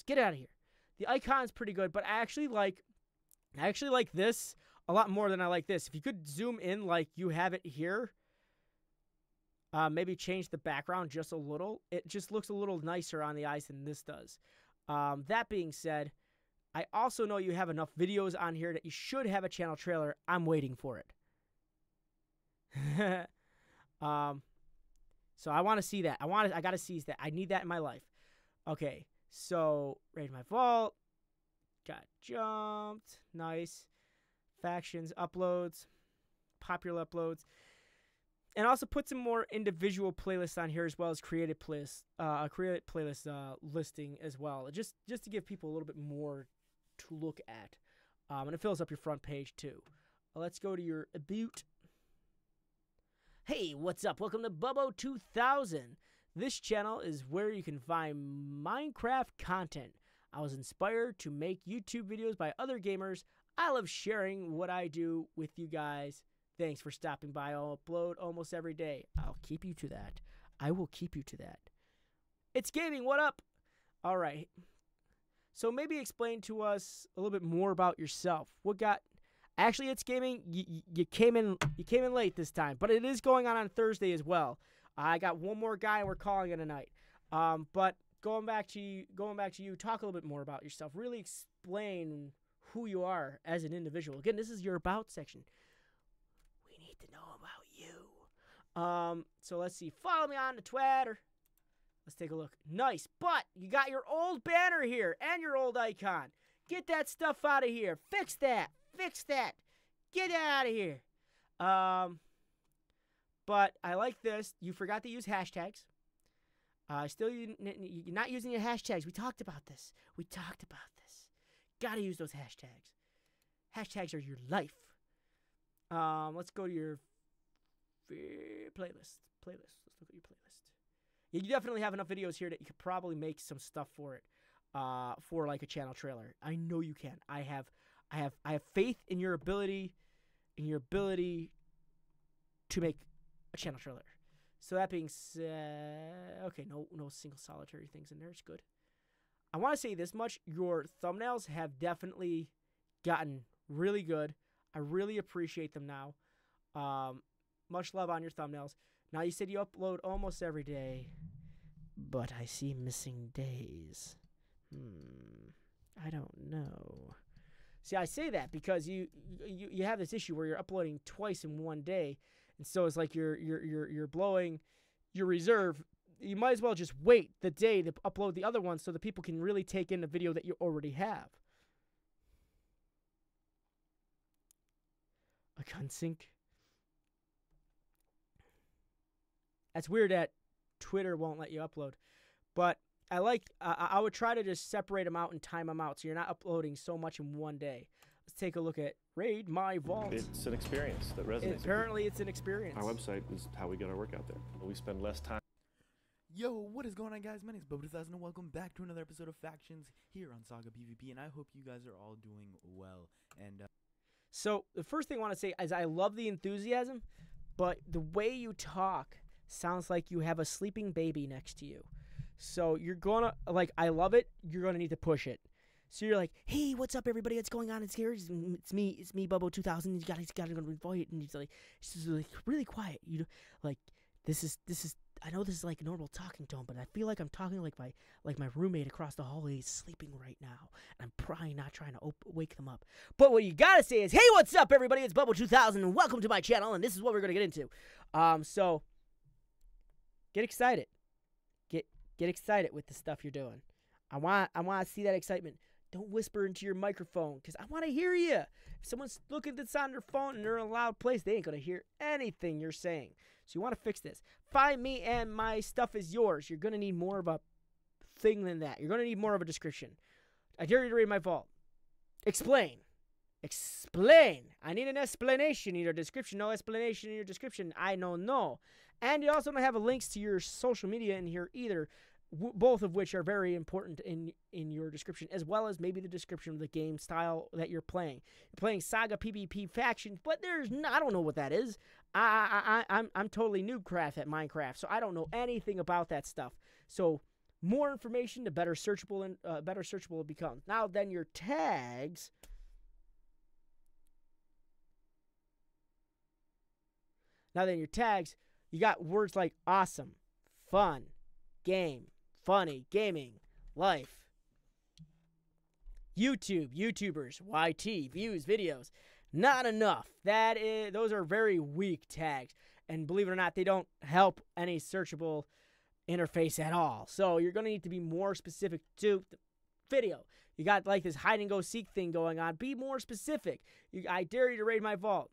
get it out of here. The icon's pretty good, but I actually like this a lot more than I like this. If you could zoom in like you have it here, maybe change the background just a little. It just looks a little nicer on the eyes than this does. That being said, I also know you have enough videos on here that you should have a channel trailer. I'm waiting for it. So I want to see that. I got to see that. I need that in my life. Okay. So, raid my vault. Got jumped. Nice. Factions, uploads, popular uploads. And also put some more individual playlists on here, as well as created playlist listing as well. Just to give people a little bit more to look at. And it fills up your front page too. Let's go to your about. Hey, what's up? Welcome to Bubbo 2000. This channel is where you can find Minecraft content. I was inspired to make YouTube videos by other gamers. I love sharing what I do with you guys. Thanks for stopping by. I'll upload almost every day. I'll keep you to that. I will keep you to that. It's gaming. What up? All right. So maybe explain to us a little bit more about yourself. Actually, it's gaming. You came in late this time, but it is going on Thursday as well. I got one more guy, and we're calling it a night. But going back to you, talk a little bit more about yourself. Really explain who you are as an individual. Again, this is your about section. We need to know about you. So let's see. Follow me on the Twitter. Let's take a look. Nice, but you got your old banner here and your old icon. Get that stuff out of here. Fix that. Get it out of here. But I like this. You forgot to use hashtags. You're not using your hashtags. We talked about this. Gotta use those hashtags. Hashtags are your life. Let's go to your playlist. Let's look at your playlist. You definitely have enough videos here that you could probably make some stuff for it. For like a channel trailer. I know you can. I have faith in your ability in your ability to make a channel trailer. So that being said, okay, no single solitary things in there. It's good. I want to say this much. Your thumbnails have definitely gotten really good. I really appreciate them now. Much love on your thumbnails. Now, you said you upload almost every day, but I see missing days. I don't know. See, I say that because you have this issue where you're uploading twice in one day, and so it's like you're blowing your reserve. You might as well just wait the day to upload the other one so that people can really take in the video that you already have. A gun sync. That's weird that Twitter won't let you upload, but I would try to just separate them out and time them out so you're not uploading so much in one day. Let's take a look at Raid My Vault. It's an experience that resonates. Apparently, it's an experience. Our website is how we get our work out there. We spend less time. Yo, what is going on, guys? My name is Bobo2000 and welcome back to another episode of Factions here on Saga PvP, and I hope you guys are all doing well. And so the first thing I want to say is I love the enthusiasm, but the way you talk sounds like you have a sleeping baby next to you. So you're gonna, like, I love it. You're gonna need to push it. So you're like, hey, what's up, everybody? What's going on? It's here. It's me, Bobo2000. You gotta go invite it. And he's like, it's just like really quiet. You know, like this is. I know this is like a normal talking tone, but I feel like I'm talking like my roommate across the hallway is sleeping right now, and I'm probably not trying to wake them up. But what you gotta say is, hey, what's up, everybody? It's Bobo2000, and welcome to my channel. And this is what we're gonna get into. So get excited. Get excited with the stuff you're doing. I want to see that excitement. Don't whisper into your microphone because I want to hear you. If someone's looking at this on their phone and they're in a loud place, they ain't going to hear anything you're saying. So you want to fix this. Find me and my stuff is yours. You're going to need more of a thing than that. You're going to need more of a description. I dare you to read my vault. Explain. I need an explanation in your description. No explanation in your description. I don't know. And you also don't have links to your social media in here either, both of which are very important in your description, as well as maybe the description of the game style that you're playing. You're playing Saga PvP Factions, but I don't know what that is. I'm totally noobcraft at Minecraft, so I don't know anything about that stuff. So more information, the better searchable it becomes. Now then, your tags. You got words like awesome, fun, game, funny, gaming, life, YouTube, YouTubers, YT, views, videos. Not enough. Those are very weak tags. And believe it or not, they don't help any searchable interface at all. So you're going to need to be more specific to the video. You got like this hide and go seek thing going on. Be more specific. I dare you to raid my vault.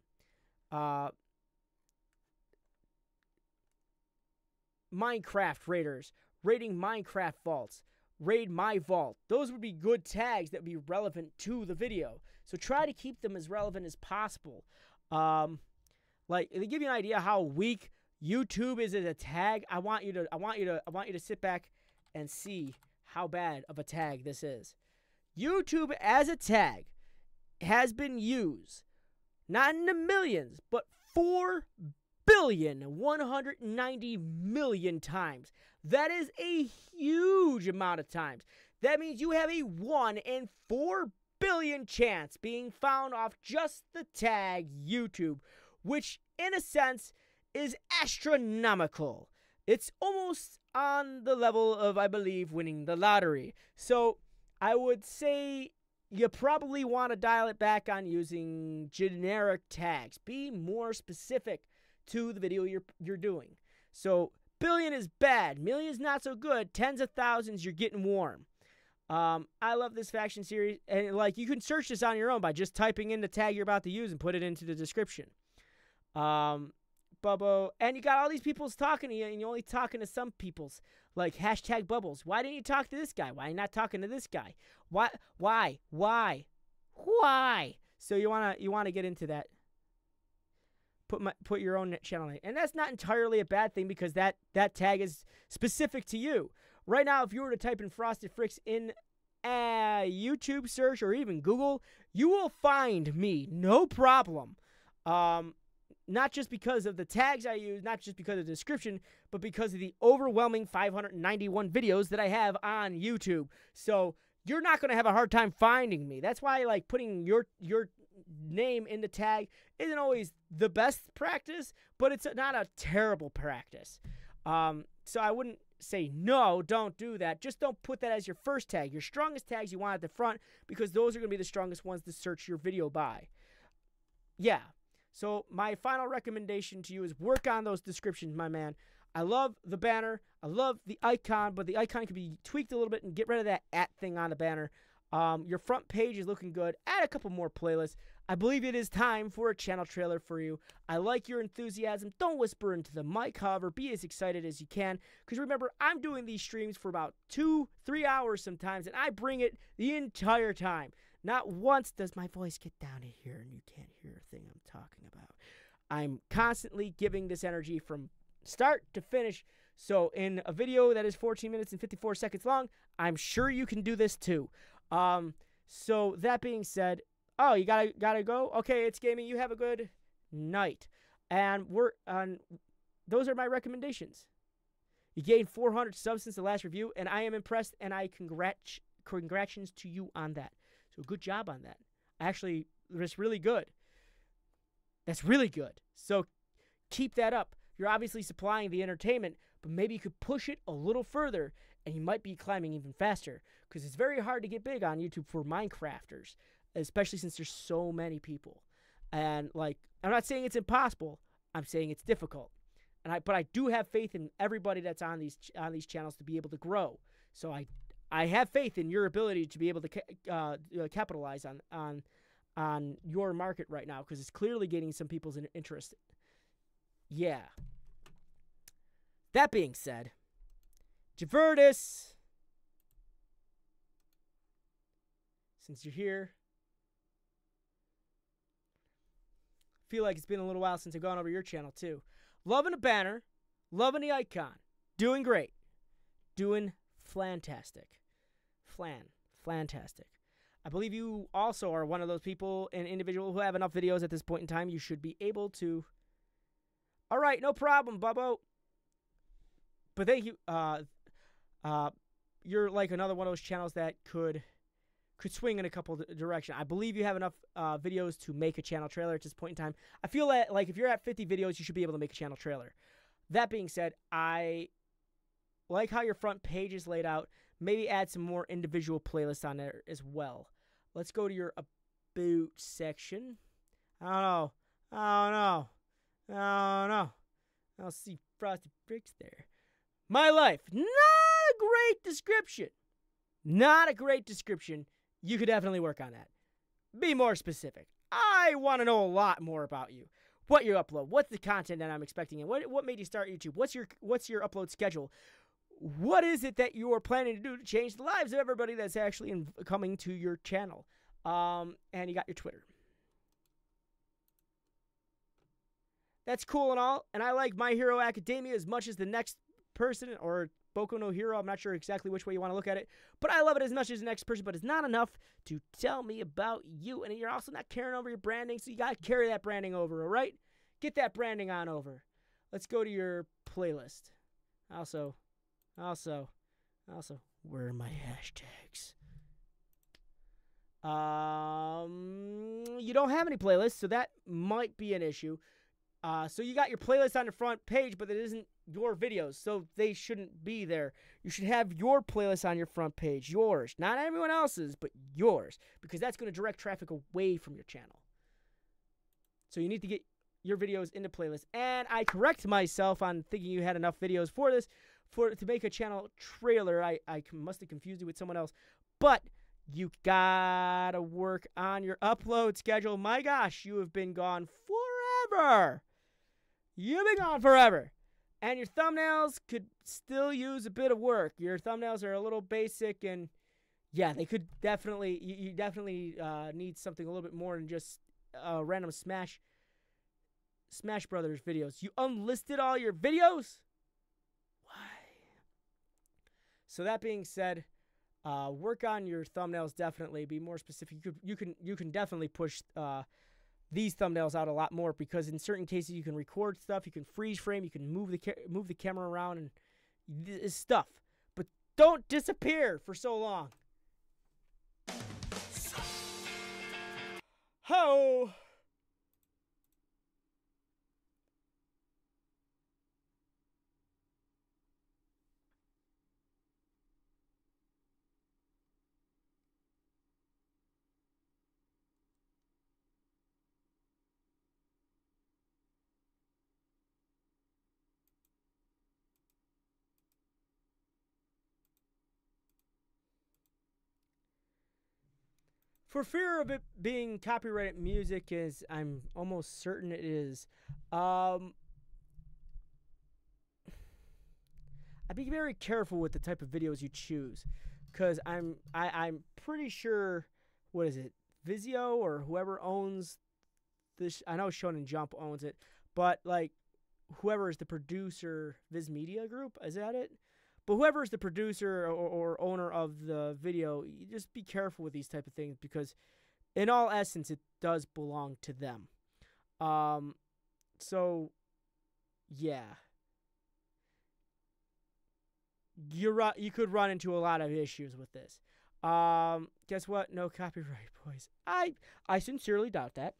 Minecraft raiders, raiding Minecraft vaults, raid my vault. Those would be good tags that would be relevant to the video. So try to keep them as relevant as possible. Like to give you an idea how weak YouTube is as a tag, I want you to sit back and see how bad of a tag this is. YouTube as a tag has been used not in the millions, but 4,190,000,000 times. That is a huge amount of times. That means you have a 1 in 4 billion chance being found off just the tag YouTube, which in a sense is astronomical. It's almost on the level of, I believe, winning the lottery. So I would say you probably want to dial it back on using generic tags. Be more specific to the video you're doing. So billion is bad, millions not so good, tens of thousands you're getting warm. I love this faction series, and like you can search this on your own by just typing in the tag you're about to use and put it into the description. Bubbo, and you got all these people's talking to you, and you're only talking to some people's, like hashtag Bubbles. Why didn't you talk to this guy? Why are you not talking to this guy? Why? So you wanna get into that. Put your own channel name, and that's not entirely a bad thing because that tag is specific to you. Right now, if you were to type in Frosted Fricks in a YouTube search or even Google, you will find me, no problem. Not just because of the tags I use, not just because of the description, but because of the overwhelming 591 videos that I have on YouTube. So you're not going to have a hard time finding me. That's why like putting your name in the tag isn't always the best practice, but it's not a terrible practice. So I wouldn't say no, don't do that. Just don't put that as your first tag. Your strongest tags you want at the front, because those are going to be the strongest ones to search your video by. Yeah. So my final recommendation to you is work on those descriptions, my man. I love the banner. I love the icon, but the icon can be tweaked a little bit and get rid of that @ thing on the banner. Your front page is looking good. Add a couple more playlists. I believe it is time for a channel trailer for you. I like your enthusiasm. Don't whisper into the mic, however. Be as excited as you can. Because remember, I'm doing these streams for about 2-3 hours sometimes, and I bring it the entire time. Not once does my voice get down to here and you can't hear a thing I'm talking about. I'm constantly giving this energy from start to finish. So in a video that is 14 minutes and 54 seconds long, I'm sure you can do this too. So that being said, oh, you gotta go? Okay, it's gaming. You have a good night. And we're on. Those are my recommendations. You gained 400 subs since the last review, and I am impressed, and I congratulations to you on that. So good job on that. Actually, that's really good. That's really good. So keep that up. You're obviously supplying the entertainment, but maybe you could push it a little further, and you might be climbing even faster, because it's very hard to get big on YouTube for Minecrafters, especially since there's so many people. And like, I'm not saying it's impossible. I'm saying it's difficult. But I do have faith in everybody that's on these channels to be able to grow. So I have faith in your ability to be able to capitalize on your market right now, because it's clearly gaining some people's interest. Yeah. That being said, Javertis, since you're here, feel like it's been a little while since I've gone over your channel too. Loving the banner, loving the icon, doing great, doing fantastic. Fantastic. I believe you also are one of those people, an individual who have enough videos at this point in time. You should be able to. All right, no problem, Bubbo. But thank you. You're like another one of those channels that could swing in a couple directions. I believe you have enough videos to make a channel trailer at this point in time. I feel that like if you're at 50 videos, you should be able to make a channel trailer. That being said, I like how your front page is laid out. Maybe add some more individual playlists on there as well. Let's go to your about section. I don't know. I'll see Frosted Bricks there. My life. Not a great description. Not a great description. You could definitely work on that. Be more specific. I want to know a lot more about you. What you upload. What's the content that I'm expecting? And what made you start YouTube? What's your upload schedule? What is it that you are planning to do to change the lives of everybody that's actually coming to your channel? And you got your Twitter. That's cool and all. And I like My Hero Academia as much as the next person, or Boku no Hero. I'm not sure exactly which way you want to look at it. But I love it as much as the next person. But it's not enough to tell me about you. And you're also not carrying over your branding. So you got to carry that branding over, all right? Get that branding on over. Let's go to your playlist. Also, where are my hashtags? You don't have any playlists, so that might be an issue. So you got your playlist on the front page, but it isn't your videos, so they shouldn't be there. You should have your playlist on your front page, yours. Not everyone else's, but yours, because that's going to direct traffic away from your channel. So you need to get your videos into playlists. And I correct myself on thinking you had enough videos for this, to make a channel trailer. I must have confused you with someone else. But you gotta work on your upload schedule. My gosh, you have been gone forever. You've been gone forever. And your thumbnails could still use a bit of work. Your thumbnails are a little basic, and yeah, they could definitely, you definitely need something a little bit more than just random Smash Brothers videos. You unlisted all your videos? So that being said, work on your thumbnails. Definitely be more specific. You can definitely push these thumbnails out a lot more, because in certain cases you can record stuff, you can freeze frame, you can move the camera around, and this stuff. But don't disappear for so long. Ho! For fear of it being copyrighted music, as I'm almost certain it is, I'd be very careful with the type of videos you choose, because I'm pretty sure, what is it, Vizio or whoever owns this? I know Shonen Jump owns it, but like whoever is the producer, Viz Media Group, is that it? But whoever is the producer or owner of the video, you just be careful with these type of things, because in all essence, it does belong to them. So, yeah. You could run into a lot of issues with this. Guess what? No copyright, boys. I sincerely doubt that.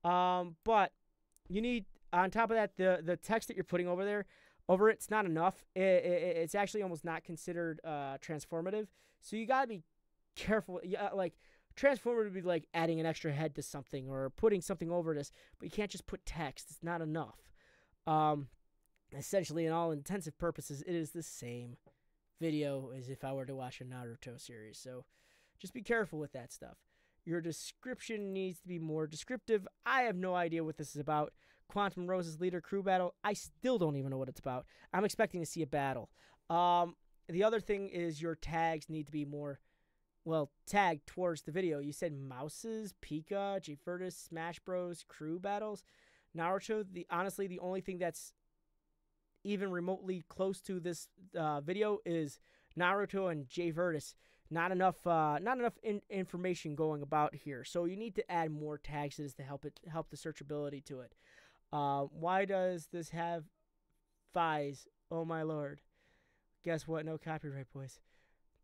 But you need, on top of that, the text that you're putting over it's not enough. It's actually almost not considered transformative. So you gotta be careful. Yeah, like transformative would be like adding an extra head to something or putting something over this, but you can't just put text. It's not enough. Essentially, in all intensive purposes, it is the same video as if I were to watch a Naruto series. So just be careful with that stuff. Your description needs to be more descriptive. I have no idea what this is about. Quantum Rose's leader crew battle, I still don't even know what it's about. I'm expecting to see a battle. The other thing is your tags need to be more, well, tagged towards the video. You said Mouses, Pika, J-Virtus, Smash Bros, crew battles. Naruto, honestly, the only thing that's even remotely close to this video is Naruto and J-Virtus. Not enough information going about here. So you need to add more tags to this to help the searchability to it. Why does this have Fies? Oh my lord. Guess what? No copyright, boys.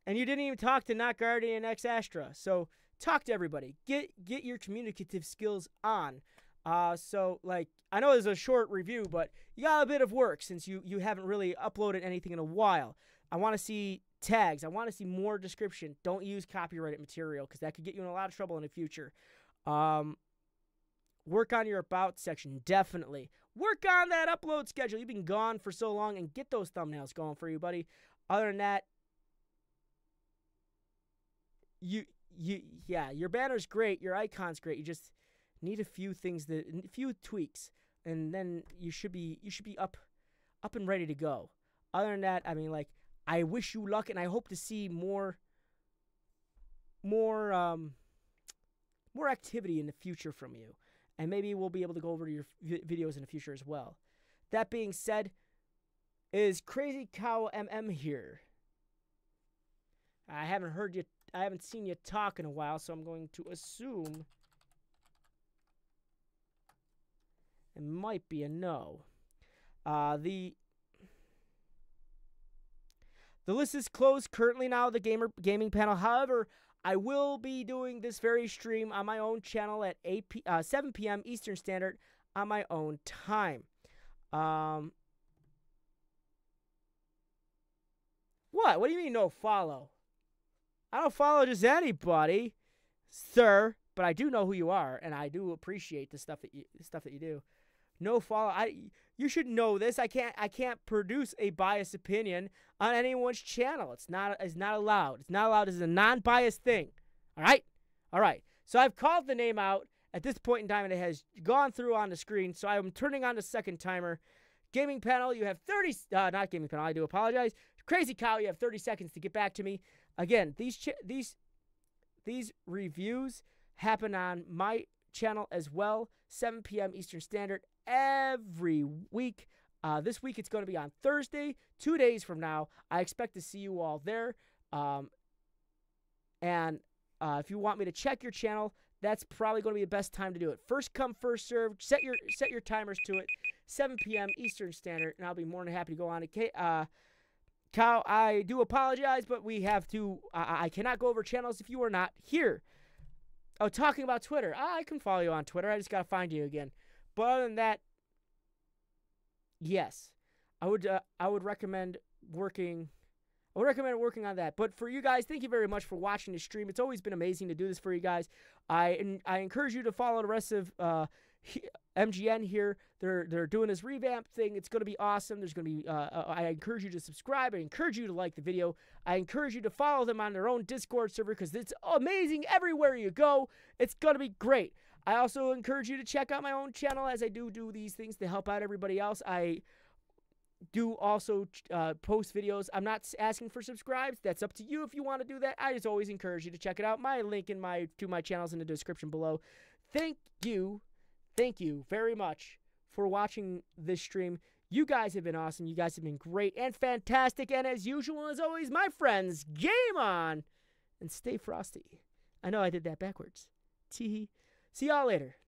And you didn't even talk to Not Guardian X Astra. So talk to everybody. Get your communicative skills on. So like, I know it's a short review, but you got a bit of work since you haven't really uploaded anything in a while. I want to see tags. I want to see more description. Don't use copyrighted material, because that could get you in a lot of trouble in the future. Work on your about section, definitely. Work on that upload schedule. You've been gone for so long, and get those thumbnails going for you, buddy. Other than that, yeah, your banner's great, your icon's great. You just need a few things, a few tweaks, and then you should be up and ready to go. Other than that, I mean, like, I wish you luck, and I hope to see more activity in the future from you. And maybe we'll be able to go over to your videos in the future as well. That being said, is Crazy Cow MM here? I haven't seen you talk in a while, so I'm going to assume it might be a no. The list is closed currently now, the gaming panel. However, I will be doing this very stream on my own channel at 7 p.m. Eastern Standard on my own time. What? What do you mean no follow? I don't follow just anybody, sir. But I do know who you are, and I do appreciate the stuff that you do. No follow. You should know this. I can't produce a biased opinion on anyone's channel. It's not allowed. It's not allowed. This is a non-biased thing. All right. So I've called the name out at this point in time, and it has gone through on the screen. So I'm turning on the second timer. Gaming panel, you have 30. Not gaming panel. I do apologize. Crazy Cow, you have 30 seconds to get back to me. Again, these reviews happen on my channel as well. 7 p.m. Eastern Standard every week. This week it's going to be on Thursday, 2 days from now. I expect to see you all there. And if you want me to check your channel, that's probably going to be the best time to do it. First come, first served. Set your timers to it. 7 p.m. Eastern Standard, and I'll be more than happy to go on it. Kyle, I do apologize, but we have to. I cannot go over channels if you are not here. Oh, talking about Twitter, I can follow you on Twitter. I just gotta find you again. But other than that, yes, I would recommend working. I would recommend working on that. But for you guys, thank you very much for watching the stream. It's always been amazing to do this for you guys. I encourage you to follow the rest of MGN here. They're doing this revamp thing. It's going to be awesome. There's going to be. I encourage you to subscribe. I encourage you to like the video. I encourage you to follow them on their own Discord server because it's amazing everywhere you go. It's going to be great. I also encourage you to check out my own channel as I do these things to help out everybody else. I do also post videos. I'm not asking for subscribes. That's up to you if you want to do that. I just always encourage you to check it out. My link to my channels in the description below. Thank you very much for watching this stream. You guys have been awesome. You guys have been great and fantastic. And as usual, as always, my friends, game on and stay frosty. I know I did that backwards. See y'all later.